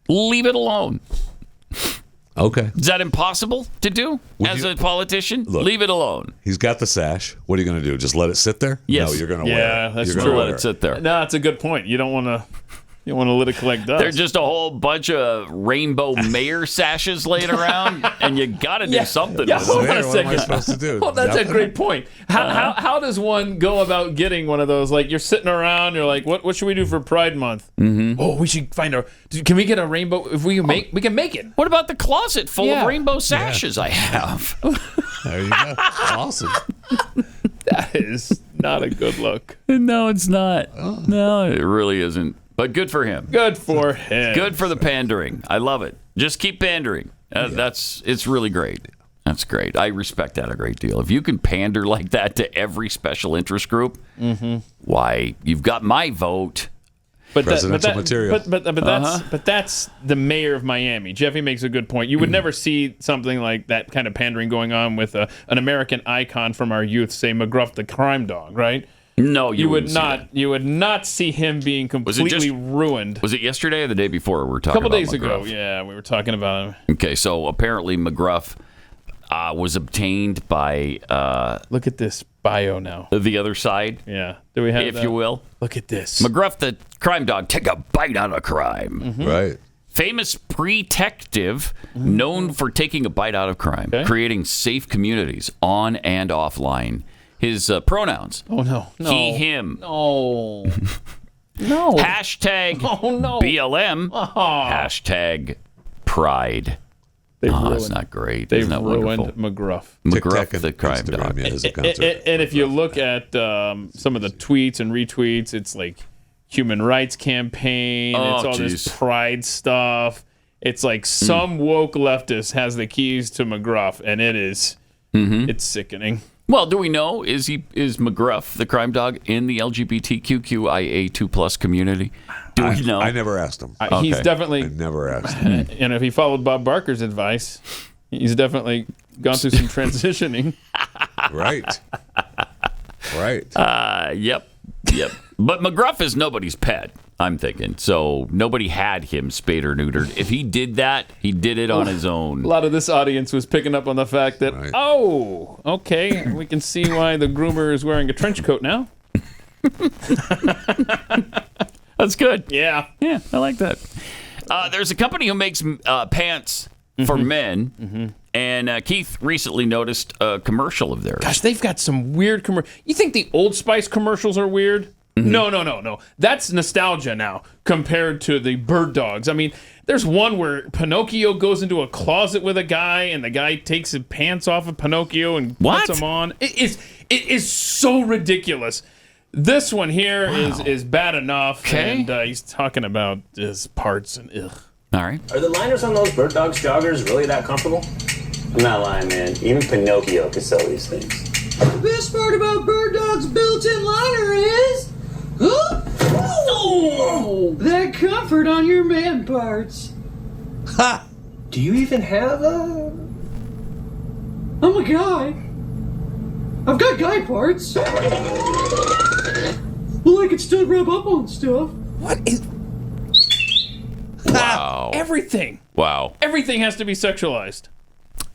Leave it alone. Okay. Is that impossible to do as a politician? Leave it alone. He's got the sash. What are you going to do? Just let it sit there? Yes. No, you're going to wear it. Yeah, that's You're true. Let it sit there. No, that's a good point. You don't want to let it collect dust. There's just a whole bunch of rainbow mayor sashes laying around, and you got to do something with hold them. on a What am I second. supposed to do? Oh, that's a great point. How does one go about getting one of those? Like, you're sitting around, you're like, what should we do for Pride Month? Mm-hmm. Oh, we should can we get a rainbow? If we can make it. What about the closet full of rainbow sashes I have? There you go. Awesome. That is not a good look. No, it's not. No, it really isn't. But good for him. Good for him. Good for the pandering. I love it. Just keep pandering. It's really great. That's great. I respect that a great deal. If you can pander like that to every special interest group, why, you've got my vote. Presidential material. But that's the mayor of Miami. Jeffy makes a good point. You would never see something like that kind of pandering going on with an American icon from our youth, say McGruff the crime dog, right? No, you would not. You would not see him being completely ruined. Was it yesterday or the day before we were talking about a couple days McGruff? ago, yeah, we were talking about him. Okay, so apparently McGruff was obtained by... Look at this bio now. The other side. Yeah. Do we have if that? you will. Look at this. McGruff, the crime dog, take a bite out of crime. Mm-hmm. Right. Famous detective known for taking a bite out of crime, creating safe communities on and offline. His pronouns. Oh, no. He, him. No. No. Hashtag BLM. Hashtag pride. It's not great. They've Isn't that ruined wonderful? McGruff. McGruff, the crime dog. And if you look at some of the tweets and retweets, it's like human rights campaign. It's all this pride stuff. It's like some woke leftist has the keys to McGruff, and it is it's sickening. Well, do we know, is McGruff, the crime dog, in the LGBTQIA2+ community? Do we know? I never asked him. He's definitely... I never asked him. And if he followed Bob Barker's advice, he's definitely gone through some transitioning. Right. Yep. But McGruff is nobody's pet, I'm thinking. So nobody had him spayed or neutered. If he did that, he did it on his own. A lot of this audience was picking up on the fact that, okay, we can see why the groomer is wearing a trench coat now. That's good. Yeah, I like that. There's a company who makes pants for men, and Keith recently noticed a commercial of theirs. Gosh, they've got some weird commercials. You think the Old Spice commercials are weird? No. That's nostalgia now compared to the Bird Dogs. I mean, there's one where Pinocchio goes into a closet with a guy, and the guy takes his pants off of Pinocchio and puts them on. It is so ridiculous. This one here is bad enough, and he's talking about his parts and ugh. All right. Are the liners on those Bird Dogs joggers really that comfortable? I'm not lying, man. Even Pinocchio could sell these things. The best part about Bird Dog's built-in liner is... that comfort on your man parts. Ha! Do you even have a... I'm a guy. I've got guy parts. Well, I can still rub up on stuff. What is... Wow. Everything. Wow. Everything has to be sexualized.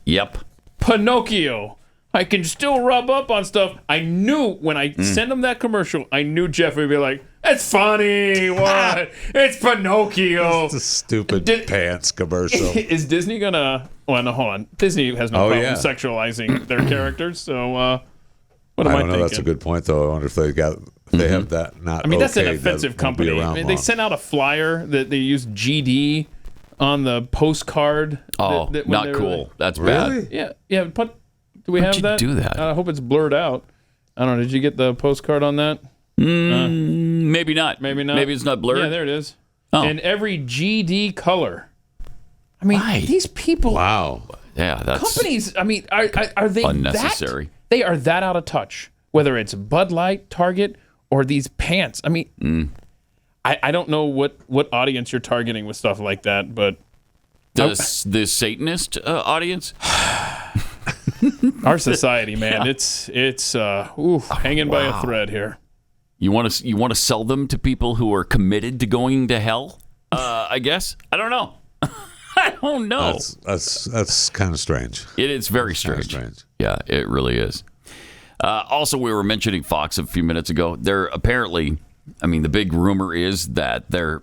Yep. Pinocchio. I can still rub up on stuff. I knew when I sent him that commercial, I knew Jeff would be like, it's funny. What? It's Pinocchio. It's a stupid pants commercial. Is Disney going to... Well, no, hold on. Disney has no problem sexualizing their characters. So what am I thinking? That's a good point, though. I wonder if they have that not. I mean, that's an okay, offensive that won't be company. around I mean, they long. sent out a flyer that they used GD on the postcard. Oh, when not they were cool. like- That's Really? bad. Yeah. Do we Why'd have you that? do that? I hope it's blurred out. I don't know. Did you get the postcard on that? Maybe not. Maybe not. Maybe it's not blurred. Yeah, there it is. Oh. In every GD color. I mean, these people. Wow. Yeah, that's Companies. I mean, are they unnecessary. They are that out of touch. Whether it's Bud Light, Target, or these pants. I mean, I don't know what audience you're targeting with stuff like that, but the Satanist audience. Our society, man, it's hanging by a thread here. You want to sell them to people who are committed to going to hell? I guess. I don't know. I don't know. That's kind of strange. It is very strange. Yeah, it really is. Also, we were mentioning Fox a few minutes ago. They're apparently, I mean, the big rumor is that they're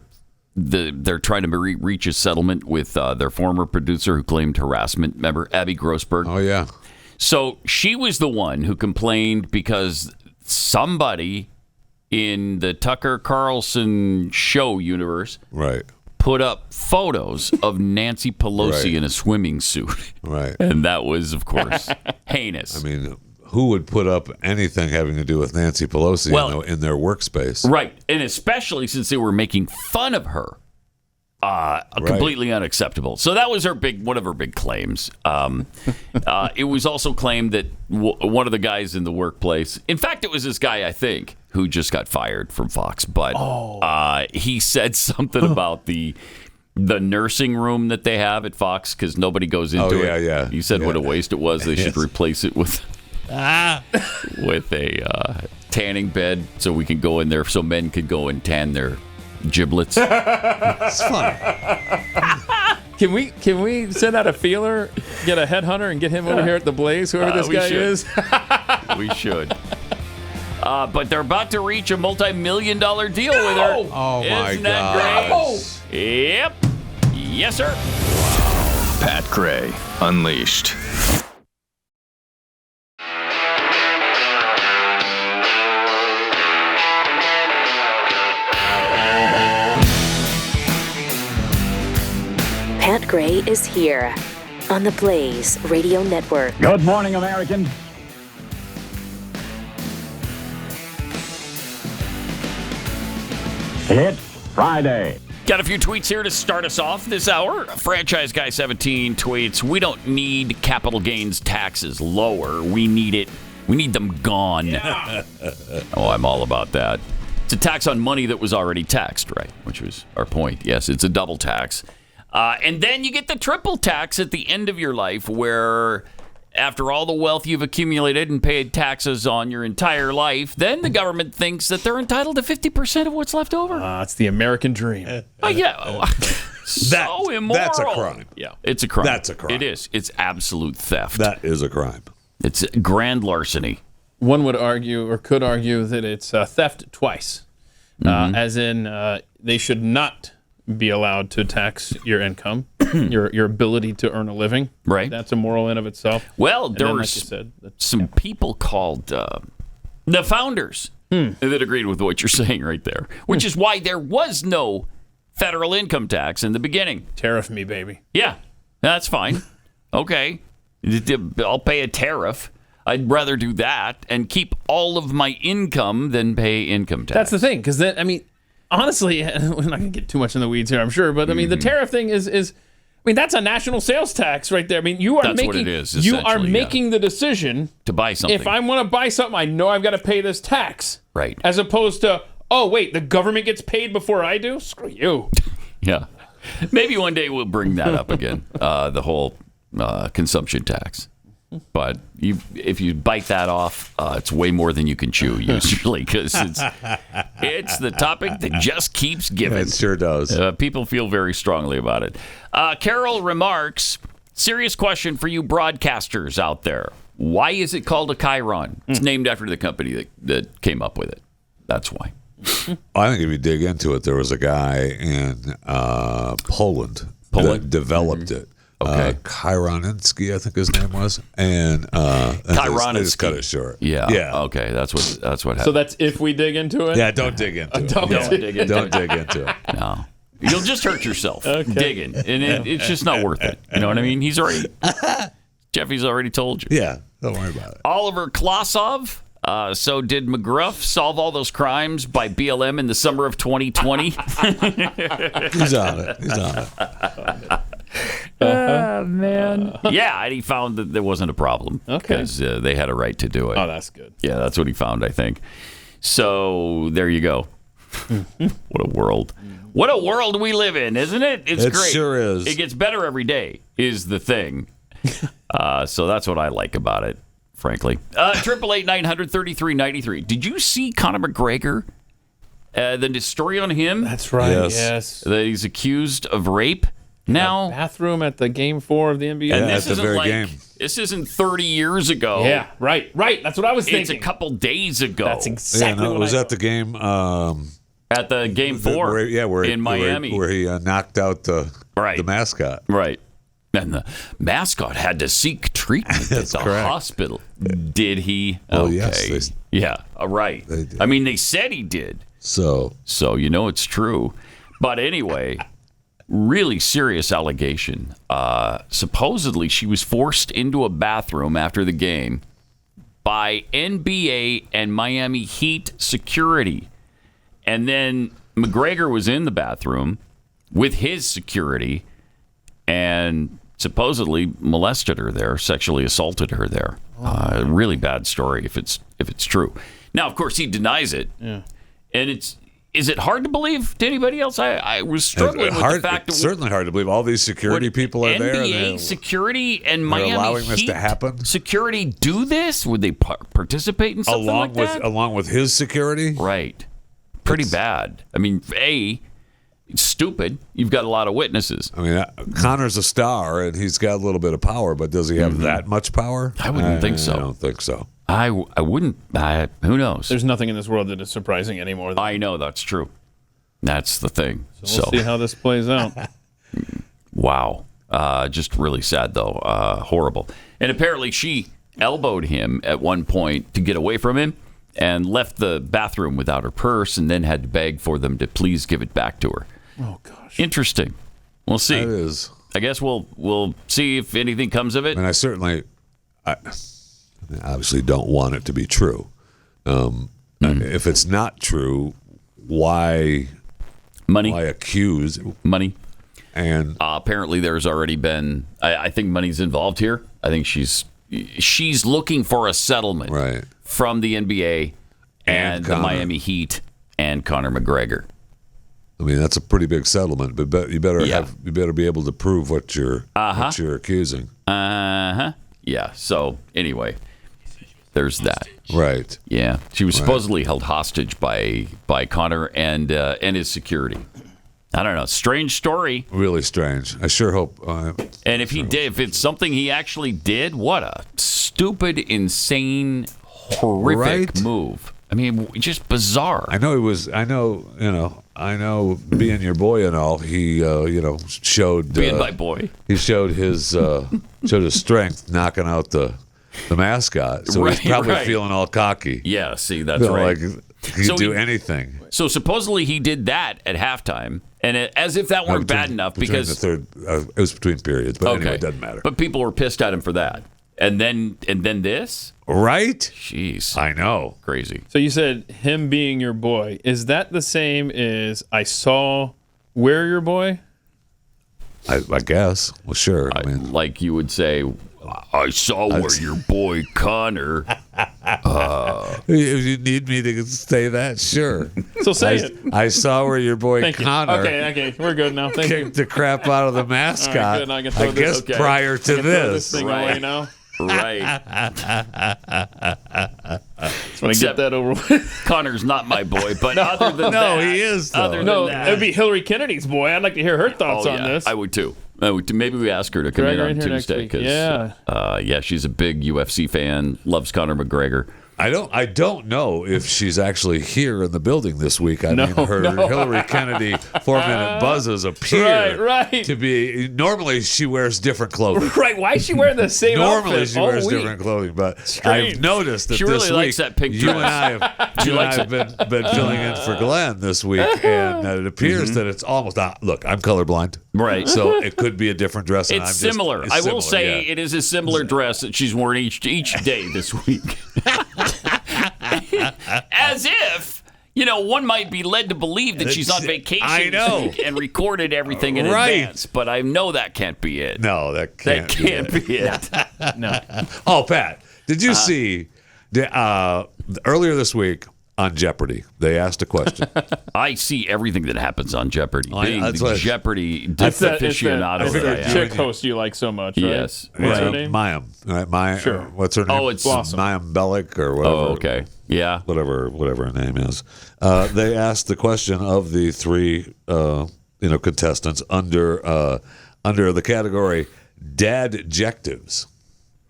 trying to reach a settlement with their former producer who claimed harassment. Remember, Abby Grossberg? Oh, yeah. So she was the one who complained because somebody in the Tucker Carlson show universe put up photos of Nancy Pelosi in a swimming suit. Right. And that was, of course, heinous. I mean, who would put up anything having to do with Nancy Pelosi in their workspace? Right. And especially since they were making fun of her. Completely unacceptable. So that was one of her big claims. It was also claimed that one of the guys in the workplace, in fact, it was this guy, I think, who just got fired from Fox, but he said something about the nursing room that they have at Fox because nobody goes into it. Yeah. He said what a waste it was. They should replace it with with a tanning bed so we can go in there, so men could go and tan their giblets. It's fun. Can we send out a feeler, get a headhunter, and get him over here at the Blaze, whoever this guy is? We should. But they're about to reach a multi-million-dollar deal with her. Oh, my Isn't that great? Yep. Yes, sir. Pat Gray Unleashed. Pat Gray is here on the Blaze Radio Network. Good morning, Americans. It's Friday. Got a few tweets here to start us off this hour. Franchise Guy 17 tweets, "We don't need capital gains taxes lower. We need them gone." Yeah. Oh, I'm all about that. It's a tax on money that was already taxed, right? Which was our point. Yes, it's a double tax. And then you get the triple tax at the end of your life where after all the wealth you've accumulated and paid taxes on your entire life, then the government thinks that they're entitled to 50% of what's left over. It's the American dream. Oh, yeah. So immoral. That's a crime. Yeah, it's a crime. That's a crime. It is. It's absolute theft. That is a crime. It's grand larceny. One would argue, or could argue, that it's theft twice. As in, they should not be allowed to tax your income, your ability to earn a living. Right. That's immoral in of itself. Well, there were like you said, some people called the founders that agreed with what you're saying right there, which is why there was no federal income tax in the beginning. Tariff me, baby. Yeah, that's fine. Okay. I'll pay a tariff. I'd rather do that and keep all of my income than pay income tax. That's the thing, because then, I mean, honestly, we're not going to get too much in the weeds here, I'm sure, but I mean, the tariff thing is I mean, that's a national sales tax right there. I mean, you are That's making what it is, you are essentially, making the decision to buy something. If I want to buy something, I know I've got to pay this tax. Right. As opposed to, oh wait, the government gets paid before I do? Screw you. Yeah. Maybe one day we'll bring that up again, the whole consumption tax. But if you bite that off, it's way more than you can chew usually, because it's the topic that just keeps giving. It sure does. People feel very strongly about it. Carol remarks, serious question for you broadcasters out there. Why is it called a chyron? It's named after the company that came up with it. That's why. I think if you dig into it, there was a guy in Poland that developed it. Okay. Chyroninski, I think his name was, and they just cut it short. Yeah. Okay, that's what happened. So that's if we dig into it. Yeah, don't dig into it. Don't dig into it. No, you'll just hurt yourself digging, and it's just not worth it. You know what I mean? Jeffy's already told you. Yeah, don't worry about it. Oliver Klosov. So did McGruff solve all those crimes by BLM in the summer of 2020? He's on it. Oh, man. Yeah, and he found that there wasn't a problem. Okay. Because they had a right to do it. Oh, that's good. Yeah, that's what he found, I think. So there you go. What a world. What a world we live in, isn't it? It's it great. It sure is. It gets better every day, is the thing. So that's what I like about it, frankly. 888-900-3393. Did you see Conor McGregor? The story on him? That's right, yes. That he's accused of rape. Now, bathroom at the Game 4 of the NBA. And this at the isn't very like, game. This isn't 30 years ago. Yeah, right. That's what I was thinking. It's a couple days ago. That's exactly it was at the game. At the Game 4 in Miami. Where he knocked out the mascot. Right. And the mascot had to seek treatment at the hospital. Did he? Oh, yes. Yeah, right. I mean, they said he did. So you know it's true. But anyway... Really serious allegation. Supposedly, she was forced into a bathroom after the game by NBA and Miami Heat security. And then McGregor was in the bathroom with his security and supposedly molested her there, sexually assaulted her there. Really bad story if it's true. Now, of course, he denies it. Yeah. And is it hard to believe to anybody else? I was struggling with the fact that it's certainly hard to believe all these security people are there. NBA security and Miami allowing Heat this to happen. Security do this? Would they participate in something like that? Along with his security, right? Pretty bad. I mean, it's stupid. You've got a lot of witnesses. I mean, Conor's a star and he's got a little bit of power, but does he have that much power? I wouldn't think so. I don't think so. I wouldn't. Who knows? There's nothing in this world that is surprising anymore. I know that's true. That's the thing. So we'll see how this plays out. Wow. Just really sad, though. Horrible. And apparently she elbowed him at one point to get away from him and left the bathroom without her purse and then had to beg for them to please give it back to her. Oh, gosh. Interesting. We'll see. That is. I guess we'll see if anything comes of it. And I obviously don't want it to be true. If it's not true, why accuse money? And apparently there's already been I think money's involved here. I think she's looking for a settlement from the NBA and the Miami Heat and Conor McGregor. I mean, that's a pretty big settlement, but you better be able to prove what you're accusing. Yeah. So anyway, there's that. Right. Yeah. She was supposedly held hostage by Conor and his security. I don't know. Strange story. Really strange. I sure hope. And if if it's something he actually did, what a stupid, insane, horrific move. I mean, just bizarre. I know he was. I know being your boy and all. He showed being my boy. He showed his strength knocking out the mascot. So he's probably feeling all cocky. Yeah. See, that's right. Like he could do anything. So supposedly he did that at halftime, and as if that weren't bad enough, because the third, it was between periods. But anyway, it doesn't matter. But people were pissed at him for that, and then this, right? Jeez, I know, crazy. So you said him being your boy. Is that the same as I saw where your boy? I guess. Well, sure. I mean, like you would say, I saw where your boy Conor. If you need me to say that, sure. So say it. I saw where your boy Thank you. Conor Okay, we're good now. Thank you. kicked the crap out of the mascot. All right, good. I can throw I guess this, prior to I can throw this thing Right. away now. Right. Just want to get that over with. Connor's not my boy, but other than that, he is, though. Other No, than that, it'd be Hillary Kennedy's boy. I'd like to hear her thoughts oh, on yeah, this. I would too. Maybe we ask her to come Drag in her on in here next Tuesday week. because yeah, she's a big UFC fan, loves Conor McGregor. I don't know if she's actually here in the building this week. I mean, her Hillary Kennedy 4-minute buzzes appear right. to be. Normally, she wears different clothing. Right? Why is she wearing the same Normally, outfit she all wears week? different clothing, but Strange. I've noticed that She this really week, likes that pink you and dress. I have been filling in for Glenn this week, and it appears that it's almost. Look, I'm colorblind, Right. so it could be a different dress. And It's I'm similar. Just, I it's will similar, say yeah. it is a similar dress that she's worn each day this week. As if, one might be led to believe that she's on vacation I know. this week and recorded everything in Right. advance, but I know that can't be it. No, that can't be it. No. Oh, Pat, did you see earlier this week on Jeopardy? They asked a question. I see everything that happens on Jeopardy. Being that's the what- Jeopardy It's that aficionado. that I am. chick host you like so much, right? Yes. What's her name? Mayim. Right? Sure. What's her name? Oh, it's Blossom. Mayim Bellick or whatever. Oh, okay. Yeah. Whatever her name is. They asked the question of the three, contestants under the category Dadjectives.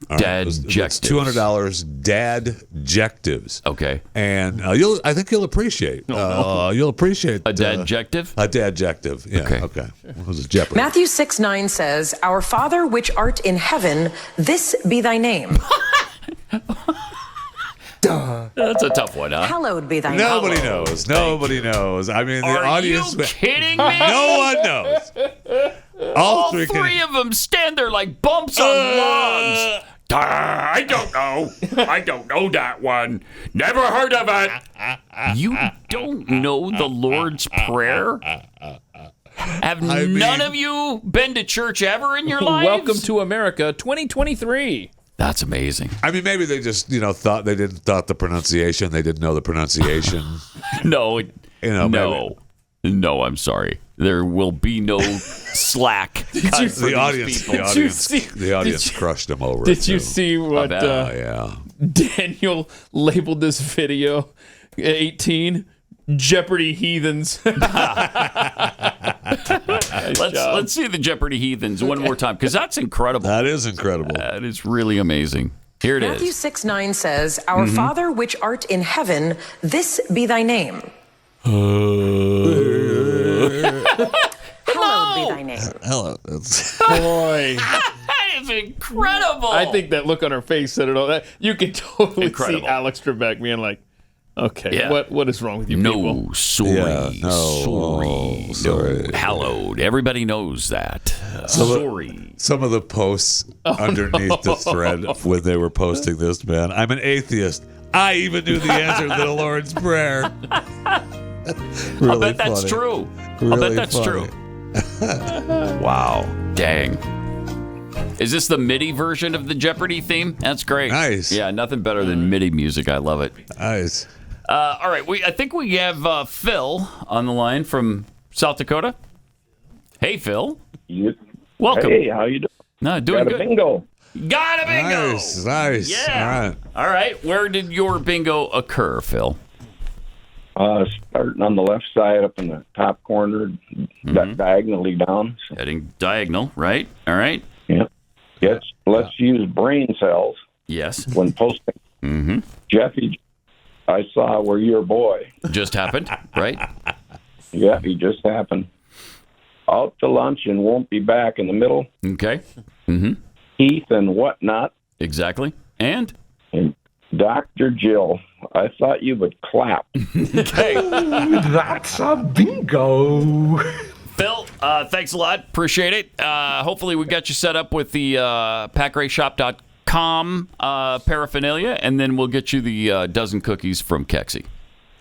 Dadjectives. $200 Dadjectives. Okay. And I think you'll appreciate. You'll appreciate A dadjective? A dadjective. Yeah. Okay. It was a Jeopardy. Matthew 6:9 says, "Our Father which art in heaven, this be thy name. That's a tough one, huh? Hallowed be thy name." Nobody knows. Nobody knows. I mean, the Are audience. you kidding me? No one knows. All three three of them stand there like bumps on logs. I don't know. I don't know that one. Never heard of it. You don't know the Lord's Prayer? Have none of you been to church ever in your lives? Welcome to America 2023. That's amazing. I mean, maybe they just, thought they didn't thought the pronunciation. They didn't know the pronunciation. No. Maybe. No, I'm sorry. There will be no slack. The audience crushed them over. Did you see what yeah. Daniel labeled this video? 18 Jeopardy heathens. Let's see the Jeopardy heathens one more time because that's incredible. That is incredible. That is really amazing. Here it is. Matthew 6:9 says, "Our Father which art in heaven, this be thy name. Hallowed be thy name." Hello. Boy. That is incredible. I think that look on her face said it all. That you could totally Incredible. see Alex Trebek being like, "Okay, Yeah. what is wrong with you people?" No, sorry. Yeah, no, sorry. No, hallowed. Everybody knows that. Sorry. Some of the posts underneath the thread when they were posting this, man. I'm an atheist. I even knew the answer to the Lord's Prayer. Really I'll bet that's funny. true. Really I'll bet that's funny. true. Wow. Dang. Is this the MIDI version of the Jeopardy theme? That's great. Nice. Yeah, nothing better than MIDI music. I love it. Nice. All right. I think we have Phil on the line from South Dakota. Hey, Phil. Welcome. Hey, how you doing? No, doing Got a good. bingo. Got a bingo. Nice. Yeah. All right. Where did your bingo occur, Phil? Starting on the left side up in the top corner, diagonally down. Heading diagonal, right? All right. Yeah. Yes. Let's use brain cells. Yes. When posting. Jeffy, I saw where your boy. Just happened, right? Yeah, he just happened. Out to lunch and won't be back in the middle. Okay. Heath and whatnot. Exactly. And Dr. Jill, I thought you would clap. Okay. That's a bingo. Phil, thanks a lot. Appreciate it. Hopefully we got you set up with the packrayshop.com paraphernalia, and then we'll get you the dozen cookies from Kexi.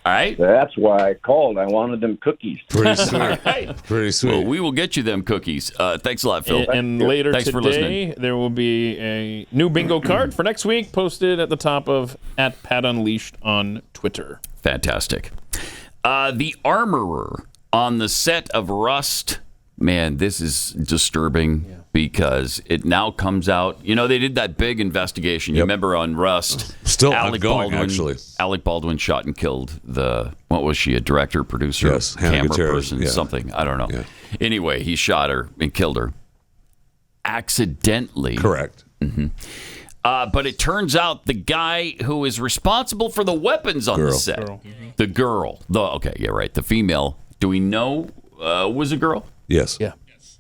All right. That's why I called. I wanted them cookies. Pretty sweet. Right. Pretty sweet. Well, we will get you them cookies. Thanks a lot, Phil. And later Thanks for today, listening. there will be a new bingo card for next week posted at the top of @PatUnleashed on Twitter. Fantastic. The armorer on the set of Rust. Man, this is disturbing because it now comes out. You know, they did that big investigation. You remember on Rust? Still Alec ongoing, Baldwin, actually. Alec Baldwin shot and killed what was she, a director, producer, Yes, Hannah camera Gutierrez, person, something. I don't know. Yeah. Anyway, he shot her and killed her. Accidentally. Correct. Mm-hmm. But it turns out the guy who is responsible for the weapons on the set, the girl, the female, do we know was a girl? Yes. Yeah.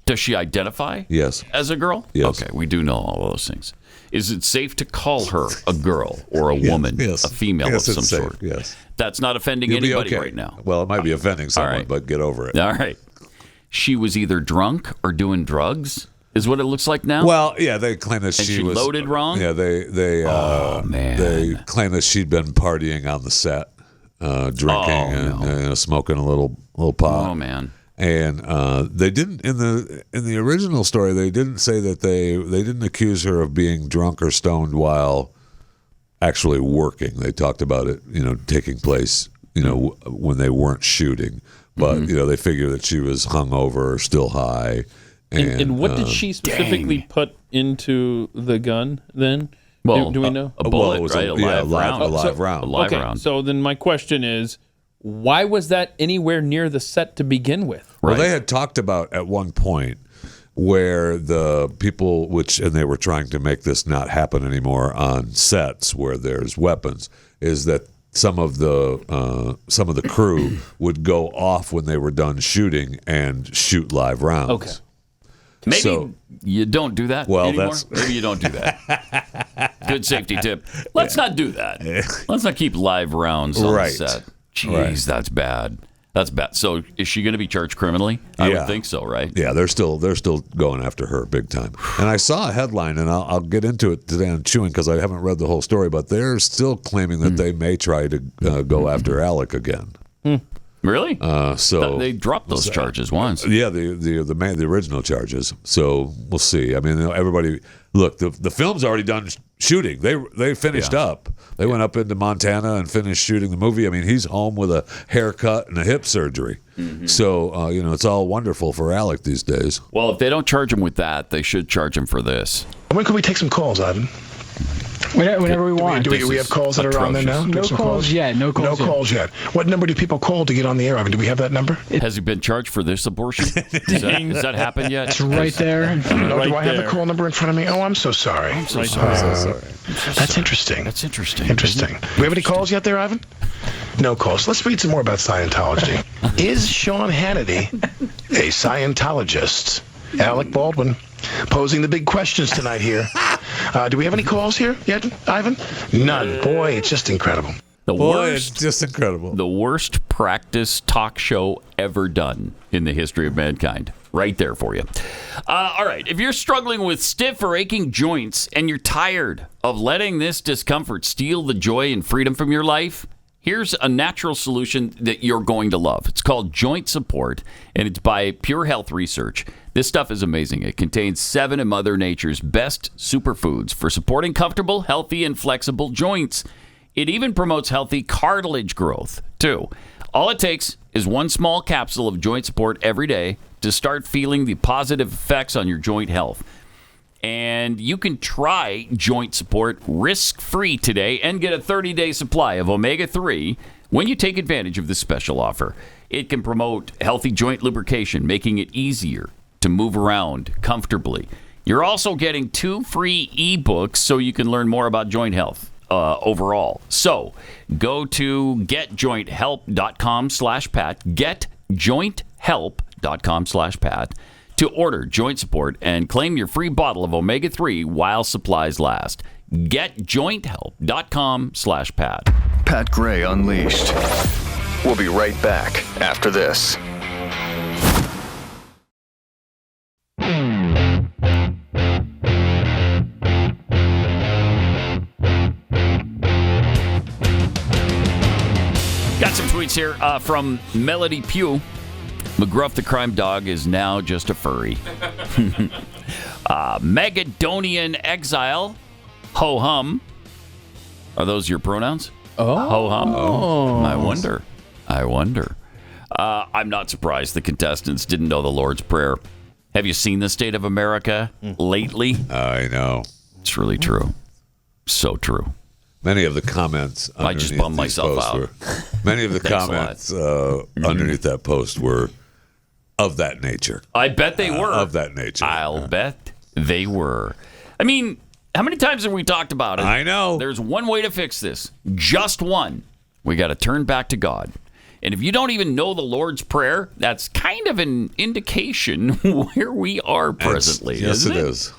Does she identify Yes. as a girl? Yes. Okay, we do know all those things. Is it safe to call her a girl or a woman, Yes. a female Yes, of some it's safe. sort? Yes. That's not offending You'll be anybody okay. right now. Well, it might be offending someone, but get over it. All right. She was either drunk or doing drugs, is what it looks like now. Well, yeah, they claim that And she she was loaded wrong? Yeah, they claim that she'd been partying on the set, drinking and smoking a little pot. Oh man. And they didn't in the original story. They didn't say that they didn't accuse her of being drunk or stoned while actually working. They talked about it, taking place, when they weren't shooting. But they figure that she was hungover or still high. And what did she specifically put into the gun then? Well, do we know? A bullet, it was right? a live round. live round. A live Okay, round. so then my question is, why was that anywhere near the set to begin with? Well, they had talked about at one point where the people, and they were trying to make this not happen anymore on sets where there's weapons, is that some of the crew would go off when they were done shooting and shoot live rounds. Okay. Maybe you don't do that anymore. Maybe you don't do that. Good safety tip. Let's not do that. Let's not keep live rounds on the set. Jeez, that's bad. That's bad. So is she going to be charged criminally? I would think so, right? Yeah, they're still going after her big time. And I saw a headline, and I'll get into it today on Chewing because I haven't read the whole story, but they're still claiming that they may try to go after Alec again. Really? So they dropped those charges once. Yeah, the original charges. So we'll see. I mean, everybody look. The film's already done shooting. They finished up. They went up into Montana and finished shooting the movie. I mean, he's home with a haircut and a hip surgery. So it's all wonderful for Alec these days. Well, if they don't charge him with that, they should charge him for this. When can we take some calls, Ivan? Whenever we want. Do we have calls that are on there now? No calls yet. No calls yet. What number do people call to get on the air, Ivan? Do we have that number? Has he been charged for this abortion? Has that happened yet? It's right there. Do I have the call number in front of me? Oh, I'm so sorry. I'm so sorry. That's interesting. That's interesting. Interesting. Do we have any calls yet there, Ivan? No calls. Let's read some more about Scientology. Is Sean Hannity a Scientologist? Alec Baldwin posing the big questions tonight here. Do we have any calls here yet, Ivan? None. Boy, it's just incredible. It's just incredible. The worst practice talk show ever done in the history of mankind. Right there for you. All right. If you're struggling with stiff or aching joints and you're tired of letting this discomfort steal the joy and freedom from your life, here's a natural solution that you're going to love. It's called Joint Support, and it's by Pure Health Research. This stuff is amazing. It contains 7 of Mother Nature's best superfoods for supporting comfortable, healthy, and flexible joints. It even promotes healthy cartilage growth, too. All it takes is one small capsule of Joint Support every day to start feeling the positive effects on your joint health. And you can try Joint Support risk-free today and get a 30-day supply of omega-3 when you take advantage of this special offer. It can promote healthy joint lubrication, making it easier to move around comfortably. You're also getting 2 free ebooks so you can learn more about joint health overall. So go to getjointhelp.com/Pat, getjointhelp.com/Pat to order Joint Support and claim your free bottle of omega-3 while supplies last. Getjointhelp.com/Pat. Pat Gray Unleashed. We'll be right back after this. Got some tweets here from Melody Pugh. McGruff the crime dog is now just a furry. Magadonian exile. Ho hum. Are those your pronouns? Ho hum. Oh. I wonder. I'm not surprised the contestants didn't know the Lord's Prayer. Have you seen the state of America lately? I know. It's really true. So true. Many of the comments I just bummed myself out. Many of the comments underneath that post were of that nature. I bet they were. Of that nature. I'll bet they were. I mean, how many times have we talked about it? I know. There's one way to fix this. Just one. We got to turn back to God. And if you don't even know the Lord's Prayer, that's kind of an indication where we are presently. Yes, isn't it is.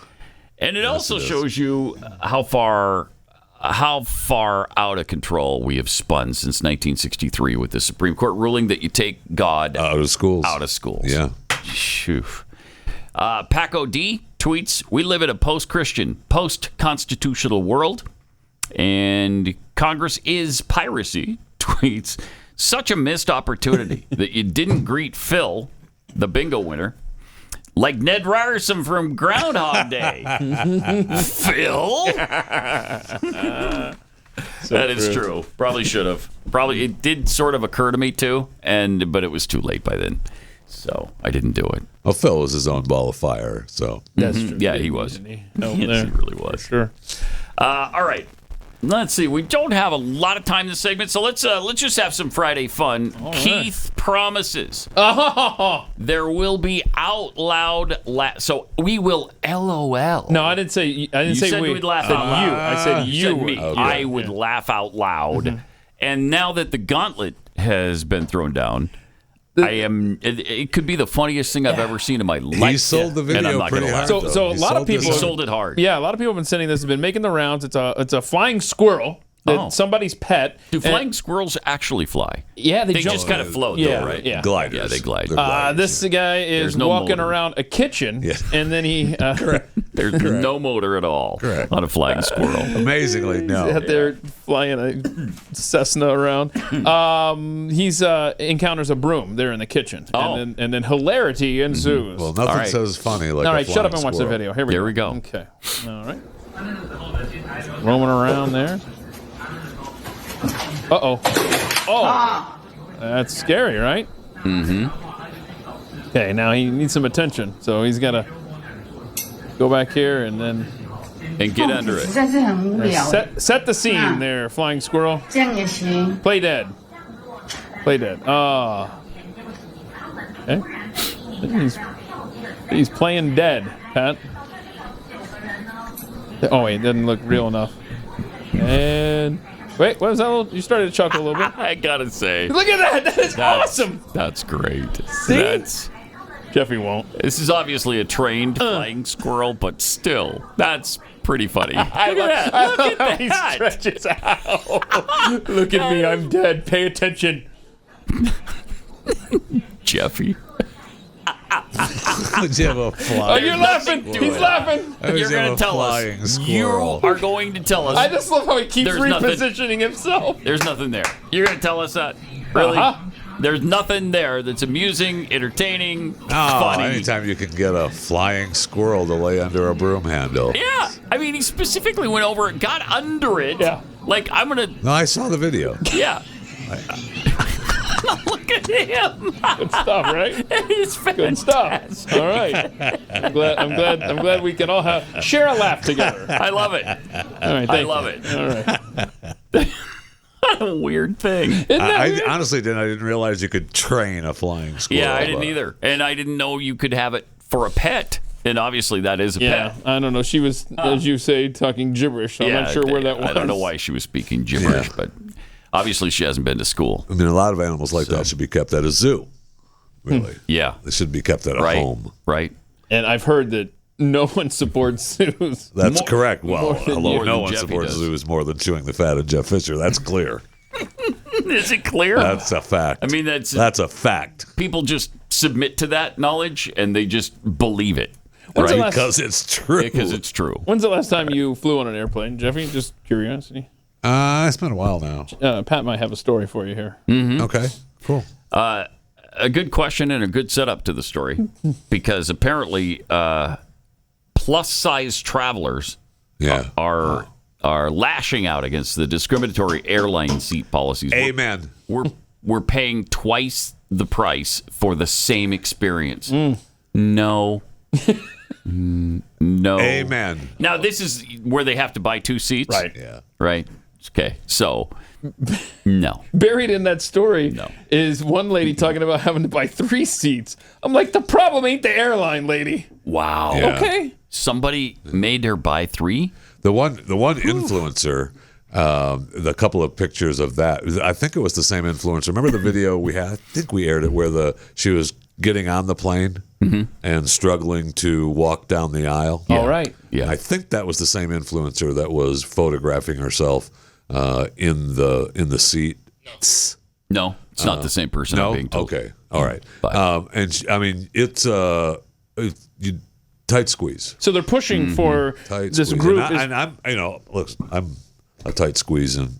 And it also shows you how far out of control we have spun since 1963 with the Supreme Court ruling that you take God out of schools. Yeah. Phew. Paco D tweets, we live in a post-Christian, post-constitutional world, and Congress is piracy. Tweets, such a missed opportunity that you didn't greet Phil, the bingo winner, like Ned Ryerson from Groundhog Day. Phil? That is true. Probably should have. Probably it did sort of occur to me too, but it was too late by then, so I didn't do it. Well, Phil was his own ball of fire, so that's true. Yeah, he was. No, yes, he really was. Sure. All right. Let's see. We don't have a lot of time in this segment, so let's just have some Friday fun. All Keith promises there will be out loud. So we will LOL. No, I didn't say. I didn't You say said we. we'd laugh I said out loud. you. I said you. Said me. Okay. I would laugh out loud. And now that the gauntlet has been thrown down, it could be the funniest thing I've ever seen in my life. He sold the video and I'm not pretty gonna hard. lie. So a lot of people sold it hard. Yeah, a lot of people have been sending this. Have been making the rounds. It's a flying squirrel. Somebody's pet. Do flying squirrels actually fly? Yeah, they jump. just kind of float, yeah, though, right? Yeah. Gliders. Yeah, they glide. This guy is no walking motor. around a kitchen, and then he. There's no motor at all on a flying squirrel. Amazingly, no. He's out there flying a Cessna around. He encounters a broom there in the kitchen, and then hilarity ensues. Well, nothing says funny like all a right, shut up and flying watch the squirrel. video. Here we go. Okay. All right. Roaming around there. Uh-oh. Oh. That's scary, right? Mm-hmm. Okay, now he needs some attention. So he's got to go back here and then... And get under it. Set the scene there, flying squirrel. Play dead. Play dead. Okay. He's playing dead, Pat. Oh, wait, it doesn't look real enough. And... Wait, what was that? You started to chuckle a little bit. I gotta say. Look at that. That is awesome. That's great. See? Jeffy won't. This is obviously a trained flying squirrel, but still, that's pretty funny. Look at that. Look at He that. stretches out. Look at me. I'm dead. Pay attention. Jeffy. Oh, you're laughing. He's laughing. You're going to tell us. You are going to tell us. I just love how he keeps There's repositioning himself. There's nothing there. You're going to tell us that? Really? There's nothing there that's amusing, entertaining, funny. Anytime you can get a flying squirrel to lay under a broom handle. Yeah. I mean, he specifically went over it, got under it. Yeah. Like, I'm going to... No, I saw the video. Yeah. Look at him. Good stuff, right? He's fantastic. Good stuff. All right. I'm glad we can all share a laugh together. I love it. All right. I love it. All right. What a weird thing. I honestly didn't. I didn't realize you could train a flying squirrel. Yeah, I didn't either. And I didn't know you could have it for a pet. And obviously that is a pet. I don't know. She was, as you say, talking gibberish. So I'm not sure where that was. I don't know why she was speaking gibberish, but obviously she hasn't been to school. I mean, a lot of animals like that should be kept at a zoo. Really. Yeah. They should be kept at a home. Right. And I've heard that no one supports zoos. That's correct. Well, more no than one Jeffy supports does. zoos more than chewing the fat of Jeff Fisher. That's clear. Is it clear? That's a fact. I mean, that's a fact. People just submit to that knowledge and they just believe it. When's the Right? last- Because it's true. Because it's true. When's the last time you flew on an airplane, Jeffy? Just curiosity. It's been a while now. Pat might have a story for you here. Mm-hmm. Okay, cool. A good question and a good setup to the story, because apparently plus-size travelers are lashing out against the discriminatory airline seat policies. Amen. We're paying twice the price for the same experience. No. No. Amen. Now, this is where they have to buy 2 seats? Right. Yeah. Right? Okay. So, no. Buried in that story is one lady talking about having to buy 3 seats. I'm like, the problem ain't the airline, lady. Wow. Yeah. Okay. Somebody made her buy 3? The one influencer, the couple of pictures of that, I think it was the same influencer. Remember the video we had? I think we aired it where she was getting on the plane and struggling to walk down the aisle. All right. Yeah. I think that was the same influencer that was photographing herself in the seat. No, it's not the same person. No? I'm being told. Okay. All right. And it's tight squeeze. So they're pushing for Tight this squeeze. group. And I'm look, I'm a tight squeezing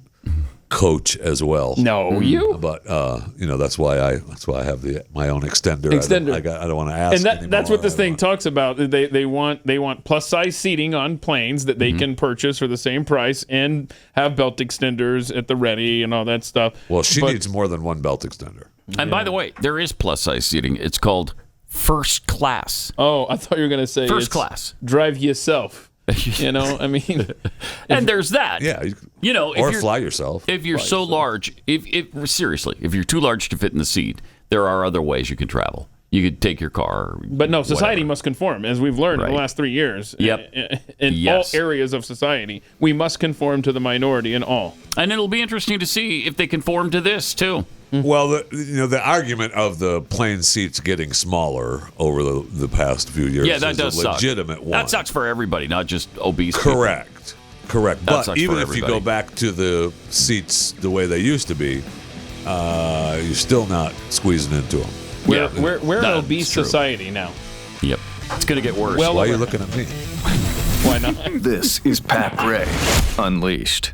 coach as well. No, you. But that's why I have my own extender. I don't want to ask. And that's what this thing talks about. They want plus size seating on planes that they can purchase for the same price and have belt extenders at the ready and all that stuff. Well, she needs more than one belt extender. And by the way, there is plus size seating. It's called first class. Oh, I thought you were going to say first class. Drive yourself. I mean, and there's that. Yeah, or fly yourself. If you're so large, if seriously, if you're too large to fit in the seat, there are other ways you can travel. You could take your car. But no, society must conform, as we've learned in the last 3 years. Yep. In all areas of society, we must conform to the minority in all. And it'll be interesting to see if they conform to this too. Well, the argument of the plane seats getting smaller over the past few years that is does a legitimate one. That sucks for everybody, not just obese people. Correct. That but sucks even for if you everybody. go back to the seats the way they used to be, you're still not squeezing into them. We're an obese society now. Yep. It's going to get worse. Why are you looking at me? Why not? This is Pat Gray Unleashed.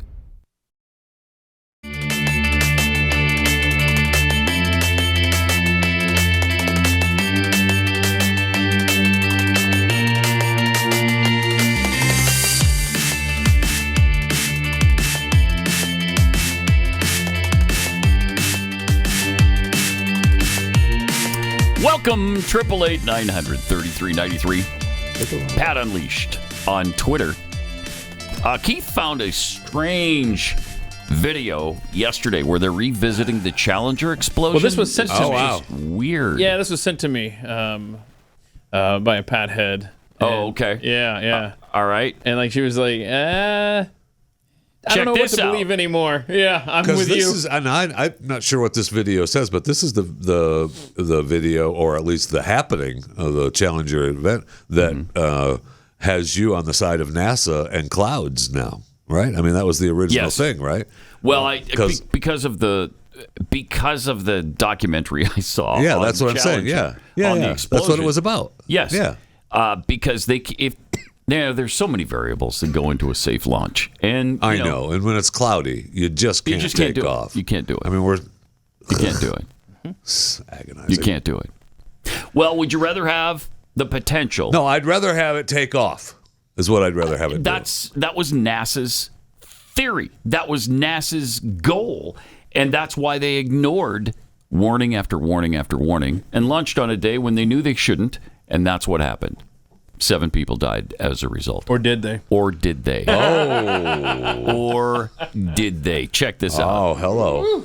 Welcome, 888-900-3393. Pat Unleashed on Twitter. Keith found a strange video yesterday where they're revisiting the Challenger explosion. Well, this was sent to me. Wow. Weird. Yeah, this was sent to me by a Pat head. Oh, okay. Yeah. All right. And she was like, I don't know what to believe anymore. Yeah, I'm with you. And I'm not sure what this video says, but this is the video, or at least the happening of the Challenger event that has you on the side of NASA and clouds now, right? I mean, that was the original thing, right? Well, because of the documentary I saw. Yeah, that's what I'm saying. Yeah. That's what it was about. Yes. Yeah. Because there's so many variables that go into a safe launch, and I know. And when it's cloudy, you just can't take off. You can't do it. I mean, you can't do it. It's agonizing. You can't do it. Well, would you rather have the potential? No, I'd rather have it take off. Is what I'd rather have it do. That was NASA's theory. That was NASA's goal, and that's why they ignored warning after warning after warning and launched on a day when they knew they shouldn't, and that's what happened. 7 people died as a result. Or did they? Or did they? Or did they? Check this out. Oh, hello.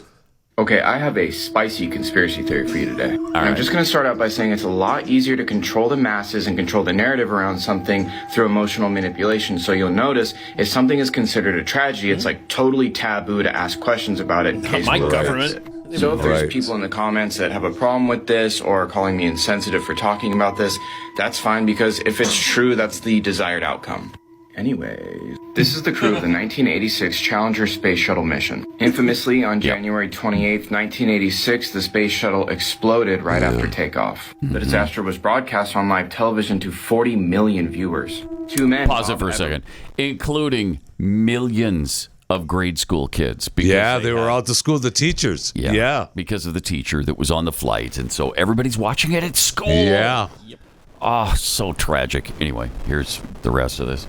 Okay, I have a spicy conspiracy theory for you today. I'm just going to start out by saying it's a lot easier to control the masses and control the narrative around something through emotional manipulation. So you'll notice if something is considered a tragedy, it's like totally taboo to ask questions about it. Not my government. So if there's people in the comments that have a problem with this or calling me insensitive for talking about this, that's fine, because if it's true, that's the desired outcome. Anyway, this is the crew of the 1986 Challenger space shuttle mission. Infamously, on January 28th, 1986, the space shuttle exploded right after takeoff. The disaster was broadcast on live television to 40 million viewers. 2 men... Pause it for a second. Including millions of grade school kids. They were out to school, the teachers. Yeah. Because of the teacher that was on the flight. And so everybody's watching it at school. Yeah. Oh, so tragic. Anyway, here's the rest of this.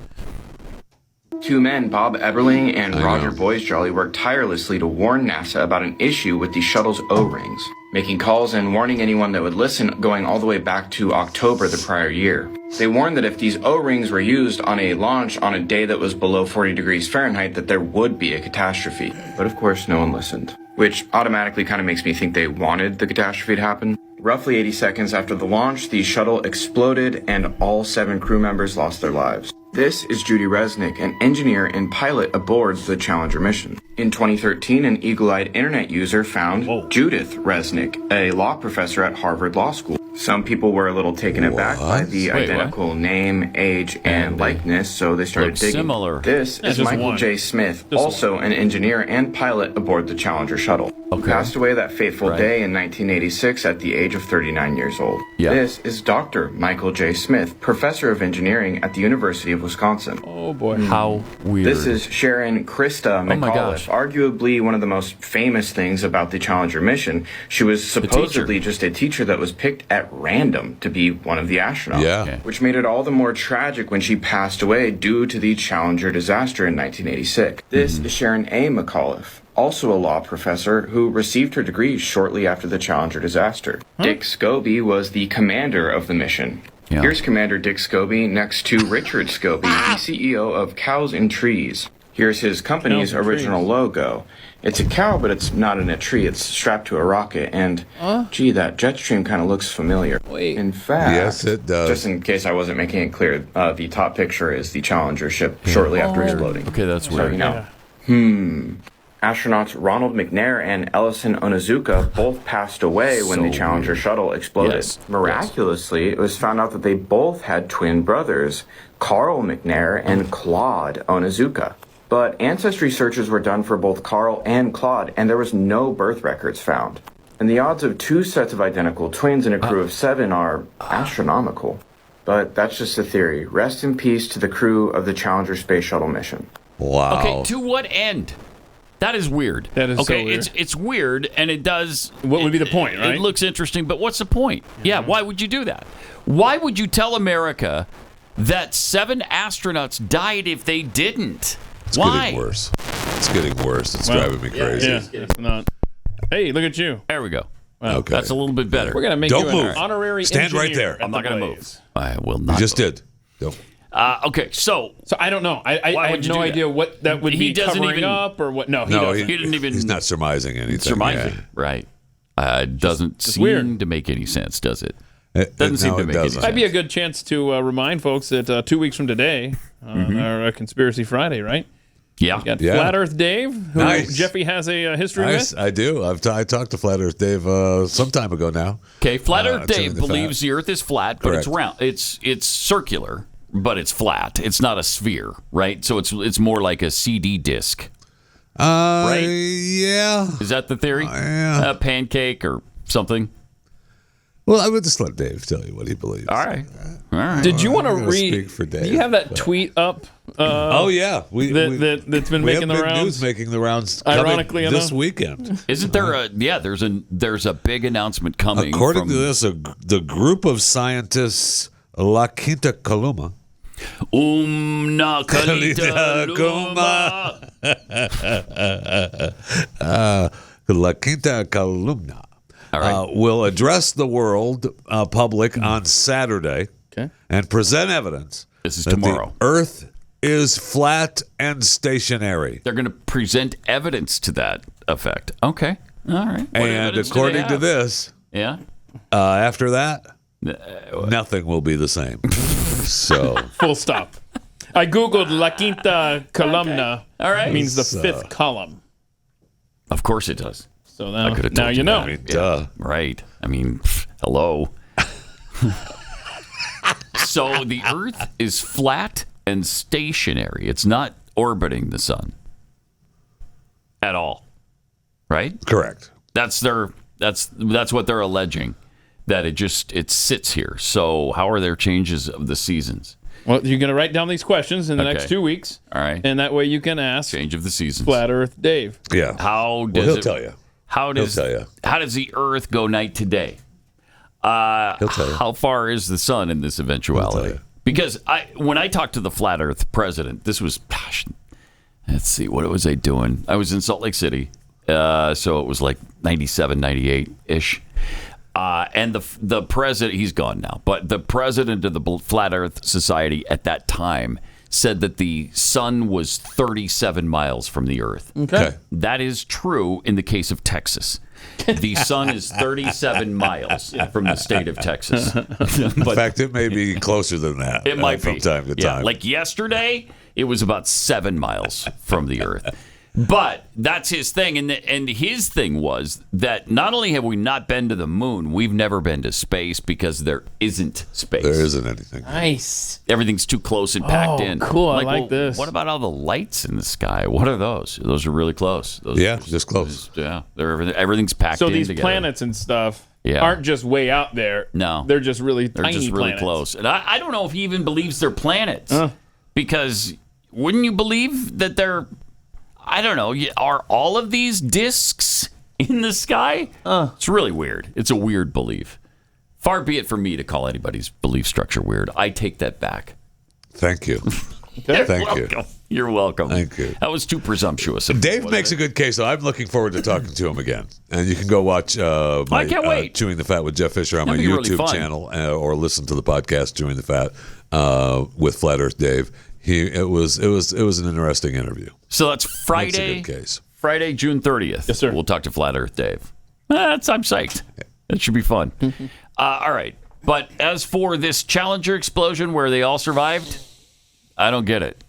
Two men, Bob Eberling and Roger Boisjolly, worked tirelessly to warn NASA about an issue with the shuttle's O-rings, making calls and warning anyone that would listen going all the way back to October the prior year. They warned that if these O-rings were used on a launch on a day that was below 40 degrees Fahrenheit, that there would be a catastrophe. But of course, no one listened, which automatically kind of makes me think they wanted the catastrophe to happen. Roughly 80 seconds after the launch, the shuttle exploded and all 7 crew members lost their lives. This is Judy Resnick, an engineer and pilot aboard the Challenger mission. In 2013, an eagle-eyed internet user found Judith Resnick, a law professor at Harvard Law School. Some people were a little taken aback by the identical name, age, and likeness, so they started digging. Similar. This is Michael J. Smith, also an engineer and pilot aboard the Challenger shuttle. He passed away that fateful day in 1986 at the age of 39 years old. This is Dr. Michael J. Smith, professor of engineering at the University of Wisconsin. Oh boy. How weird. This is Sharon Krista McAuliffe, arguably one of the most famous things about the Challenger mission. She was supposedly just a teacher that was picked at random to be one of the astronauts, which made it all the more tragic when she passed away due to the Challenger disaster in 1986. This is Sharon A. McAuliffe, also a law professor who received her degree shortly after the Challenger disaster. Dick Scobie was the commander of the mission. Here's Commander Dick Scobie next to Richard Scobie, the CEO of Cows and Trees. Here's his company's original logo. It's a cow, but it's not in a tree. It's strapped to a rocket. And, gee, that jet stream kind of looks familiar. In fact, yes, it does. Just in case I wasn't making it clear, the top picture is the Challenger ship shortly after exploding. Okay, that's weird. So, you know. Astronauts Ronald McNair and Ellison Onizuka both passed away when the Challenger shuttle exploded. Miraculously, it was found out that they both had twin brothers, Carl McNair and Claude Onizuka. But ancestry searches were done for both Carl and Claude, and there was no birth records found. And the odds of 2 sets of identical twins in a crew of 7 are astronomical. But that's just a theory. Rest in peace to the crew of the Challenger space shuttle mission. Wow. Okay, to what end? That is weird. That is so weird. It's weird, and it does... What would be the point, right? It looks interesting, but what's the point? Yeah, why would you do that? Why would you tell America that 7 astronauts died if they didn't? It's Why? getting worse. It's getting worse. It's driving me crazy. Yeah, it's not. Hey, look at you. There we go. Wow. Okay. That's a little bit better. We're going to make Don't you move. an honorary Stand right engineer there. I'm not going to move. I will not. You just move. did. Don't. Okay, so I don't know. I why have would you no do idea that? what that would He be doesn't covering even- up or what. No, he No, doesn't. he didn't even... He's not surmising anything. surmising, Yeah. right. Doesn't seem weird. to make any sense, does it? Doesn't seem to make any sense. Might be a good chance to remind folks that 2 weeks from today, our Conspiracy Friday, right? Yeah. We got Flat Earth Dave, who Nice. Jeffy has a history Nice. with. I do. I talked to Flat Earth Dave some time ago now. Okay, Flat Earth Dave Turning the believes fat. the Earth is flat, but it's Correct. round. It's circular, but it's flat. It's not a sphere, right? So it's more like a CD disc. Right? Yeah. Is that the theory? Yeah. A pancake or something? Well, I would just let Dave tell you what he believes. All right. All right. Did you want to I'm gonna read? speak for Dave, do you have that but- tweet up? Oh yeah, that's been we making have the big rounds. news making the rounds. coming Ironically this enough. weekend. Isn't there a there's a big announcement coming According from to this, the group of scientists La Quinta Columna. Umna Kalita Luma. La Quinta Columna will address the world public on Saturday and present evidence This is that tomorrow. the Earth is flat and stationary. They're going to present evidence to that effect. Okay. All right. What And evidence do they according to have? this, Yeah. after that, nothing will be the same. So Full stop. I googled La Quinta Columna. All right. Means the fifth column. Of course it does. So I could have now told you know. that. Yeah, right. I mean, hello. So the Earth is flat and stationary. It's not orbiting the sun at all. Right? Correct. That's what they're alleging. That it sits here. So how are there changes of the seasons? Well, you're going to write down these questions in the next 2 weeks. All right. And that way you can ask. Change of the seasons. Flat Earth Dave. Yeah. How does he'll tell you. How does the Earth go night to day? He'll tell you. How far is the sun in this eventuality? Because when I talked to the Flat Earth president, this was, let's see, what was I doing? I was in Salt Lake City, so it was like 97, 98-ish. And the president, he's gone now, but the president of the Flat Earth Society at that time said that the sun was 37 miles from the Earth. Okay. That is true in the case of Texas. The sun is 37 miles from the state of Texas. In fact, it may be closer than that. It might from be. time to time. Like yesterday, it was about 7 miles from the Earth. But that's his thing. And his thing was that not only have we not been to the moon, we've never been to space because there isn't space. There isn't anything. Nice. Everything's too close and packed in. Cool. I like this. What about all the lights in the sky? What are those? Those are really close. Those just close. Everything's packed in So these together. planets and stuff Yeah. aren't just way out there. No. They're just really They're tiny just really planets. close. And I don't know if he even believes they're planets. Because wouldn't you believe that they're, I don't know, are all of these discs in the sky? It's really weird. It's a weird belief. Far be it from me to call anybody's belief structure weird. I take that back. Thank you. Thank you. You're welcome. Thank you. That was too presumptuous. Dave makes a good case, though. I'm looking forward to talking to him again. And you can go watch I can't wait. Chewing the Fat with Jeff Fisher on That'd my be really YouTube fun. channel, or listen to the podcast Chewing the Fat with Flat Earth Dave. It was an interesting interview. So that's Friday. Makes a good case. Friday, June 30th. Yes, sir. We'll talk to Flat Earth Dave. I'm psyched. That should be fun. All right. But as for this Challenger explosion where they all survived, I don't get it.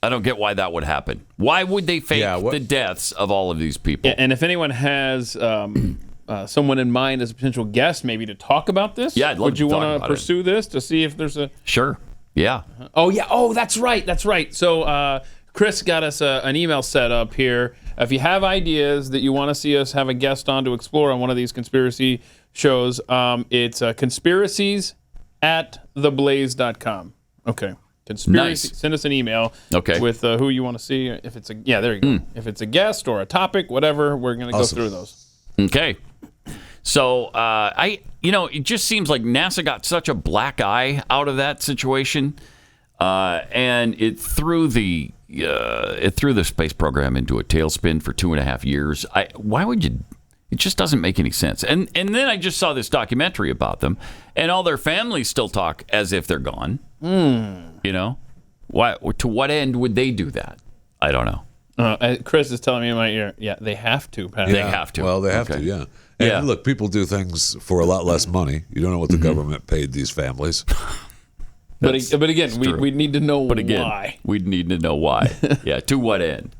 I don't get why that would happen. Why would they fake the deaths of all of these people? And if anyone has someone in mind as a potential guest, maybe to talk about this, I'd love would to you talk want about to it. pursue this to see if there's a... Sure. Yeah. Oh, yeah. Oh, that's right. That's right. So Chris got us an email set up here. If you have ideas that you want to see us have a guest on to explore on one of these conspiracy shows, it's conspiracies@theblaze.com. Okay. Conspiracy. Nice. Send us an email with who you want to see. If it's there you go. If it's a guest or a topic, whatever, we're going to go through those. Okay. So it just seems like NASA got such a black eye out of that situation, and it threw the space program into a tailspin for 2.5 years. Why would you? It just doesn't make any sense. And then I just saw this documentary about them, and all their families still talk as if they're gone. You know, why? To what end would they do that? I don't know. Chris is telling me in my ear, they have to, Pat. They have to. Well, they have to, yeah. And look, people do things for a lot less money. You don't know what the government paid these families. But again, we need to know why. We'd need to know why. Yeah, to what end?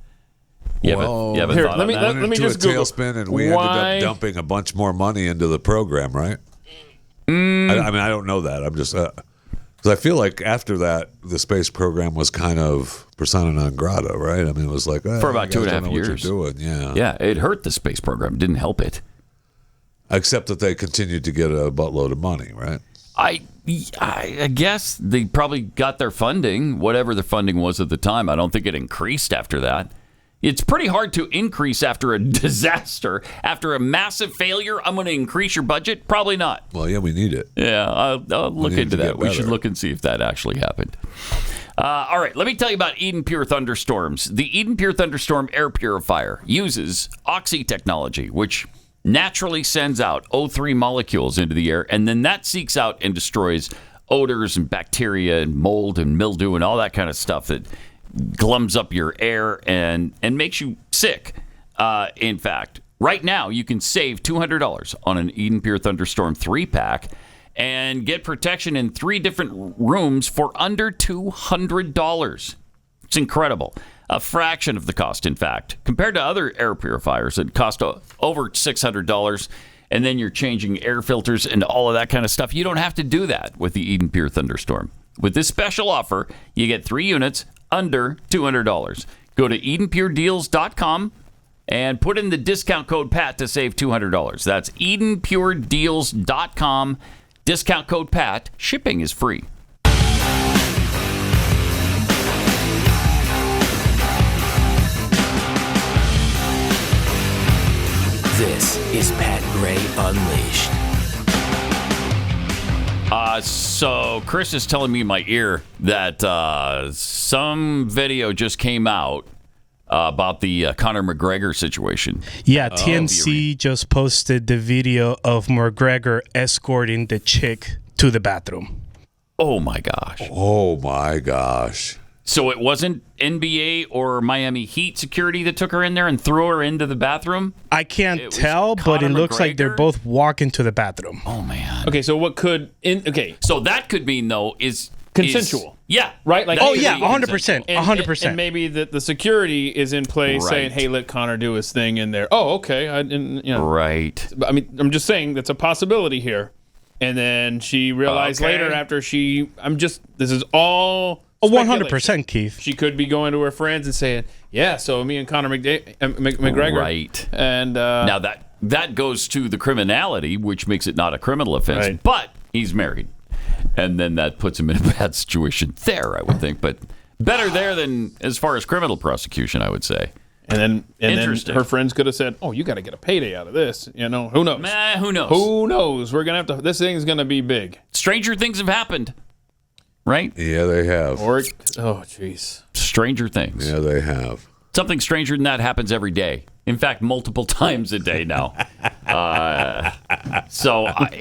You haven't Here, thought let me on that? let me just Google. Tailspin, and we ended up dumping a bunch more money into the program, right? I mean, I don't know that. I'm just because I feel like after that, the space program was kind of persona non grata, right? I mean, it was like for about 2.5 years. What you're doing, yeah. Yeah, it hurt the space program. It didn't help it. Except that they continued to get a buttload of money, right? I guess they probably got their funding, whatever their funding was at the time. I don't think it increased after that. It's pretty hard to increase after a disaster. After a massive failure, I'm going to increase your budget? Probably not. Well, yeah, we need it. Yeah, I'll look into that. We should look and see if that actually happened. All right, let me tell you about Eden Pure Thunderstorms. The Eden Pure Thunderstorm air purifier uses oxy technology, which naturally sends out O3 molecules into the air, and then that seeks out and destroys odors and bacteria and mold and mildew and all that kind of stuff that glums up your air and makes you sick. In fact, right now you can save $200 on an Eden Pure Thunderstorm 3-pack and get protection in 3 different rooms for under $200. It's incredible. A fraction of the cost, in fact, compared to other air purifiers that cost over $600, and then you're changing air filters and all of that kind of stuff. You don't have to do that with the Eden Pure Thunderstorm. With this special offer, you get 3 units under $200. Go to EdenPureDeals.com and put in the discount code PAT to save $200. That's EdenPureDeals.com, discount code PAT. Shipping is free. This is Pat Gray Unleashed. So Chris is telling me in my ear that some video just came out about the Conor McGregor situation. Yeah, TMC just posted the video of McGregor escorting the chick to the bathroom. Oh, my gosh. Oh, my gosh. So it wasn't NBA or Miami Heat security that took her in there and threw her into the bathroom? I can't tell, but it looks like they're both walking to the bathroom. Oh, man. Okay, so what could... So that could mean, though, is... Consensual. Yeah. Right? Like, oh, yeah, 100%. 100%. And maybe the security is in place saying, hey, let Conor do his thing in there. Oh, okay. Right. I mean, I'm just saying that's a possibility here. And then she realized later after this is all... Oh, 100%, Keith. She could be going to her friends and saying, yeah, so me and Conor McGregor. Right. And now that goes to the criminality, which makes it not a criminal offense. Right. But he's married. And then that puts him in a bad situation there, I would think. But better there than as far as criminal prosecution, I would say. And then her friends could have said, oh, you got to get a payday out of this. Who knows? Who knows? Who knows? We're going to have to... This thing's going to be big. Stranger things have happened. Right? Yeah, they have. Oh, jeez. Stranger things. Yeah, they have. Something stranger than that happens every day. In fact, multiple times a day now.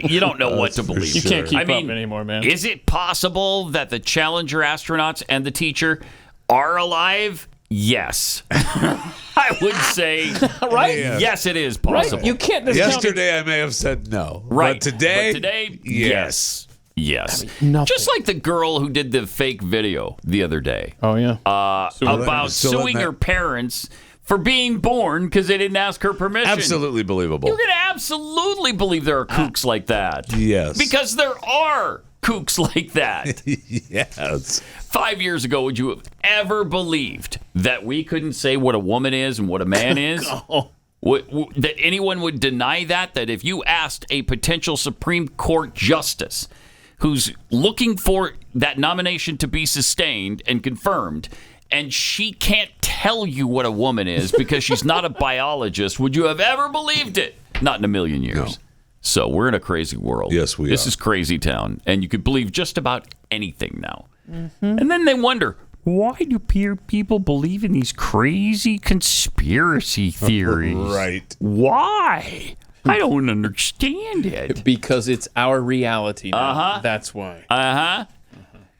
You don't know what to believe. You can't keep up anymore, man. Is it possible that the Challenger astronauts and the teacher are alive? Yes. I would say, right? Yes, it is possible. Right? You can't discount Yesterday, I may have said no. Right. But today, yes. Yes. I mean, just like the girl who did the fake video the other day. Oh, yeah. About suing her parents for being born because they didn't ask her permission. Absolutely believable. You can absolutely believe there are kooks like that. Yes. Because there are kooks like that. Yes. 5 years ago, would you have ever believed that we couldn't say what a woman is and what a man is? That anyone would deny that if you asked a potential Supreme Court justice who's looking for that nomination to be sustained and confirmed, and she can't tell you what a woman is because she's not a biologist, would you have ever believed it? Not in a million years. No. So we're in a crazy world. Yes, we are. This is crazy town, and you could believe just about anything now. Mm-hmm. And then they wonder, why do people believe in these crazy conspiracy theories? Right. Why? I don't understand it. Because it's our reality now. Uh-huh. That's why. Uh-huh.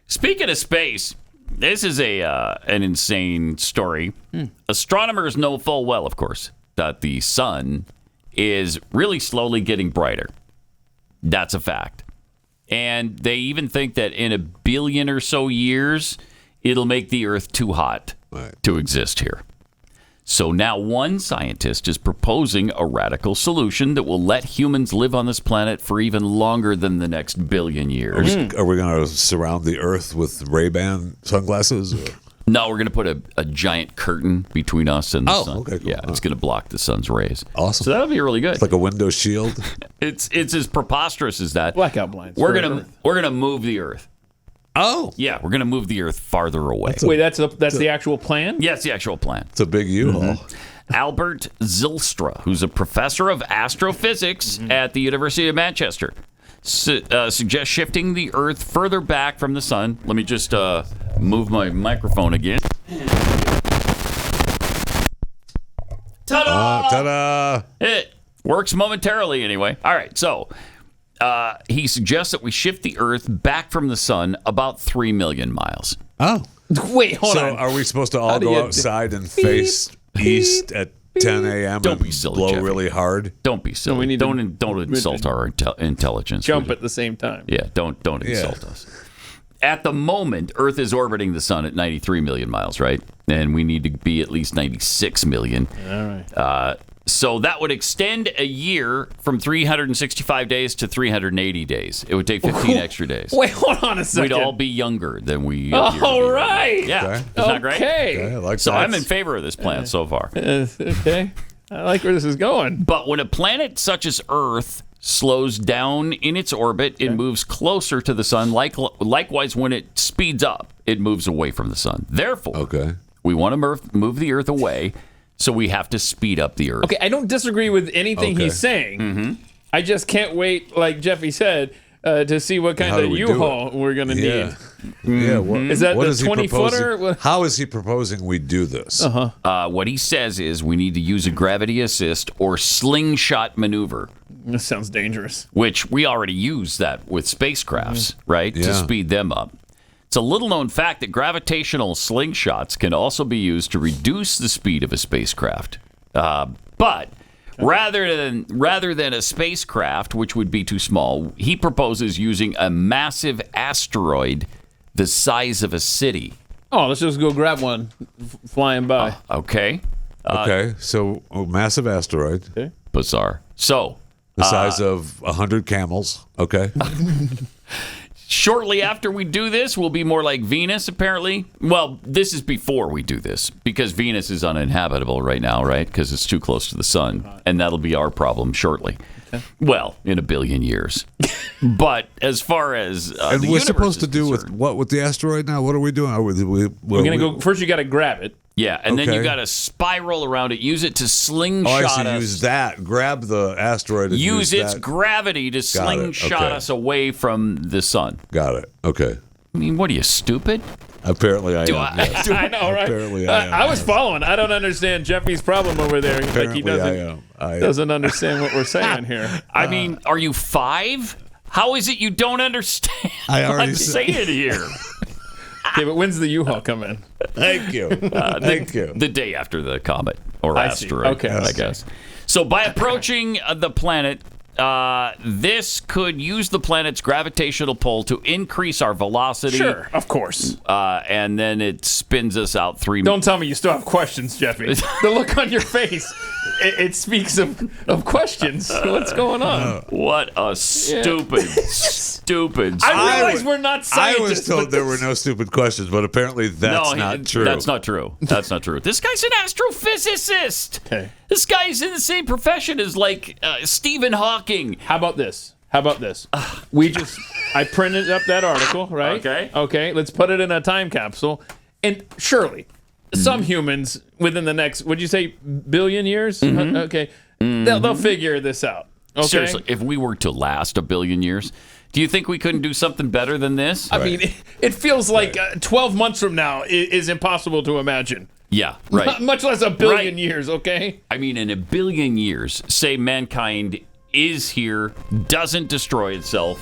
Speaking of space, this is an insane story. Astronomers know full well, of course, that the sun is really slowly getting brighter. That's a fact. And they even think that in 1 billion or so years, it'll make the Earth too hot to exist here. So now one scientist is proposing a radical solution that will let humans live on this planet for even longer than the next 1 billion years. Are we going to surround the Earth with Ray-Ban sunglasses? Or? No, we're going to put a giant curtain between us and the sun. Okay, cool. Yeah, it's going to block the sun's rays. Awesome. So that'll be really good. It's like a window shield. It's as preposterous as that. Blackout blinds. We're gonna move the Earth. Oh, yeah, we're gonna move the Earth farther away. That's the actual plan? Yes, the actual plan. It's a big U-Haul. Mm-hmm. Albert Zylstra, who's a professor of astrophysics at the University of Manchester, suggests shifting the Earth further back from the sun. Let me just move my microphone again. Ta-da! Ta-da! It works momentarily anyway. All right, so he suggests that we shift the Earth back from the sun about 3 million miles. Oh. Wait, hold on. So are we supposed to all go outside and face east at 10 a.m. Don't and be silly, blow Jeffy. really hard? Don't be silly. No, we need don't insult our intelligence. Jump at the same time. Yeah, don't insult us. At the moment, Earth is orbiting the sun at 93 million miles, right? And we need to be at least 96 million. All right. So that would extend a year from 365 days to 380 days. It would take 15 extra days. Wait, hold on a second. We'd all be younger than we All right. Yeah. Okay. Isn't that great? Okay. I like So that. I'm in favor of this plan so far. Okay. I like where this is going. But when a planet such as Earth slows down in its orbit, it moves closer to the sun. Likewise, when it speeds up, it moves away from the sun. Therefore, we want to move the Earth away So we have to speed up the Earth. Okay, I don't disagree with anything he's saying. I just can't wait, like Jeffy said, to see what kind of U-Haul we're going to need. Yeah, is that the 20-footer? How is he proposing we do this? What he says is we need to use a gravity assist or slingshot maneuver. This sounds dangerous. Which we already use that with spacecrafts, right? To speed them up. It's a little-known fact that gravitational slingshots can also be used to reduce the speed of a spacecraft. But rather than a spacecraft, which would be too small, he proposes using a massive asteroid the size of a city. Oh, let's just go grab one flying by. Okay. Okay, so a massive asteroid. Okay. Bizarre. So the size of 100 camels. Okay. Shortly after we do this, we'll be more like Venus, apparently. Well, this is before we do this, because Venus is uninhabitable right now, right? Because it's too close to the sun. And that'll be our problem shortly. Okay. Well, in 1 billion years. But as far as and we're supposed to do with the asteroid now? What are we doing? We're going to go, first you got to grab it. Yeah, and then you got to spiral around it. Use it to slingshot us. Use that. Grab the asteroid. And use its gravity to slingshot us away from the sun. Got it. Okay. I mean, what are you, stupid? Apparently I am. Yes. I know, right? Apparently I am. I was following. I don't understand Jeffy's problem over there. Apparently he doesn't understand what we're saying here. I mean, are you 5? How is it you don't understand what I'm saying here? Okay, but when's the U-Haul come in? Thank you. Thank you. The day after the comet or asteroid, okay, I guess. So by approaching the planet, this could use the planet's gravitational pull to increase our velocity. Sure, of course. And then it spins us out 3 Don't tell me you still have questions, Jeffy. The look on your face, it speaks of questions. What's going on? What a stupid. I realize we're not scientists. I was told there were no stupid questions, but apparently that's not true. That's not true. That's not true. This guy's an astrophysicist. Okay. This guy's in the same profession as like Stephen Hawking. How about this? I printed up that article, right? Okay. Let's put it in a time capsule, and surely some humans within the next, would you say, billion years? Okay, they'll figure this out. Okay? Seriously, if we were to last 1 billion years, do you think we couldn't do something better than this? I mean, it feels like 12 months from now is impossible to imagine. Yeah, right. Much less 1 billion years, okay? I mean, in 1 billion years, say mankind is here, doesn't destroy itself,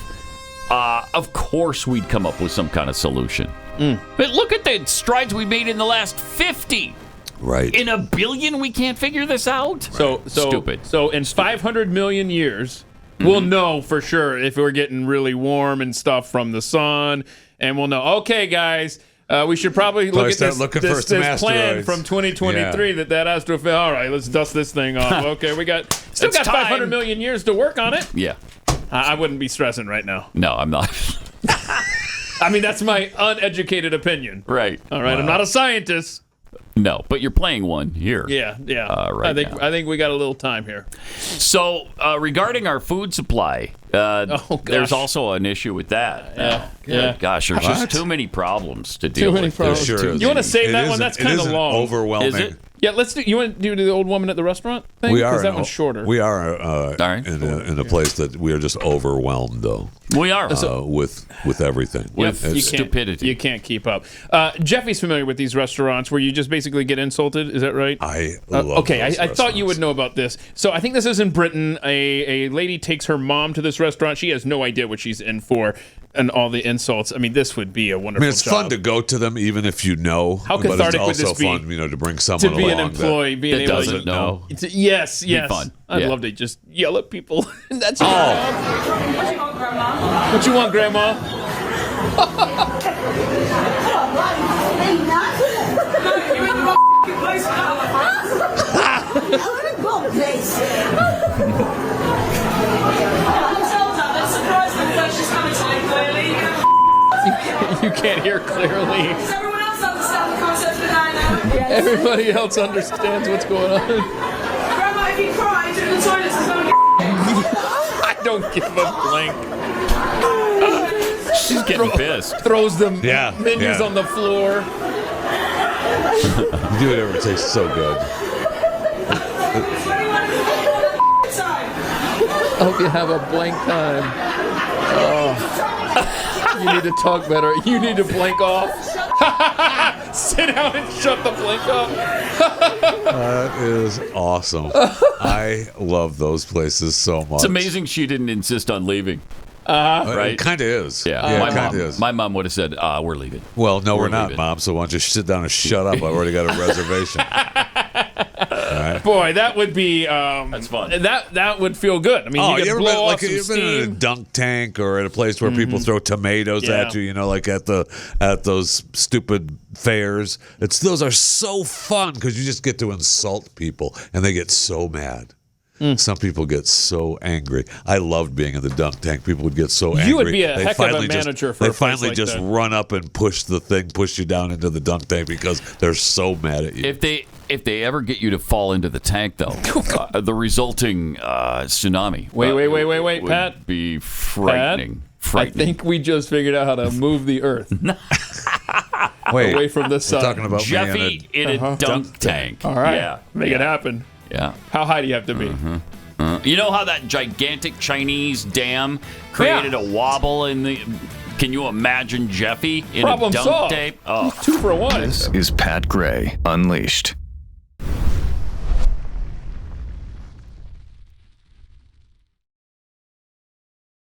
of course we'd come up with some kind of solution. But look at the strides we made in the last 50. Right. In 1 billion, we can't figure this out? So stupid. So in 500 million years, we'll know for sure if we're getting really warm and stuff from the sun, and we'll know, okay, guys, we should probably look at this plan from 2023 that astrophysicist. All right, let's dust this thing off. Okay, we got 500 million years to work on it. Yeah. I wouldn't be stressing right now. No, I'm not. I mean, that's my uneducated opinion. Right. All right, I'm not a scientist. No, but you're playing one here. Yeah. Right I think we got a little time here. So, regarding our food supply, there's also an issue with that. Gosh, there's just too many problems to deal with. Too many problems. Sure you want to save that one? That's kind of long. Overwhelming. Is it? Yeah, let's do. You want to do the old woman at the restaurant thing? We are. Because that one's shorter. We are in a place that we are just overwhelmed, though. We are with everything. With stupidity. You can't keep up. Jeffy's familiar with these restaurants where you just basically get insulted. Is that right? I love okay, those I thought you would know about this. So I think this is in Britain. A lady takes her mom to this restaurant. She has no idea what she's in for. And all the insults. I mean, this would be a wonderful. It's fun to go to them, even if you know. How cathartic would this be? But it's also fun, to bring someone to be along an employee, that being able doesn't know. Yes. Fun. I'd love to just yell at people. That's your job. What you want, Grandma? You can't hear clearly. Does everyone else understand the concept of banana? Yes. Everybody else understands what's going on. Grandma, if you cry during the toilets, it's going to I don't give a blank. She's getting pissed. Throws them menus on the floor. You do whatever it takes. So good. I hope you have a blank time. Oh. You need to talk better. You need to blank off. Sit down and shut the blank off. That is awesome. I love those places so much. It's amazing she didn't insist on leaving. Right? It kind of is. Yeah, it kind of is. My mom would have said, we're leaving. Well, no, we're not, leaving. Mom, so why don't you sit down and shut up? I've already got a reservation. Right. Boy, that would be that's fun. That would feel good. I mean, you could blow off some you've been in a steam. dunk tank or at a place where people throw tomatoes at you, like at those stupid fairs. Those are so fun because you just get to insult people and they get so mad. Some people get so angry. I loved being in the dunk tank. People would get so angry. You would be a heck of a manager for a place They finally like just that. run up and push you down into the dunk tank because they're so mad at you. If they ever get you to fall into the tank, though, the resulting tsunami. Wait, would Pat. Be frightening. I think we just figured out how to move the Earth. Away from the sun. We're talking about Jeffy in a dunk tank. All right. Yeah. Make it happen. Yeah. How high do you have to be? You know how that gigantic Chinese dam created a wobble in the... Can you imagine Jeffy in Problem a dunk solved. tank? Oh. 2 for 1. This is Pat Gray Unleashed.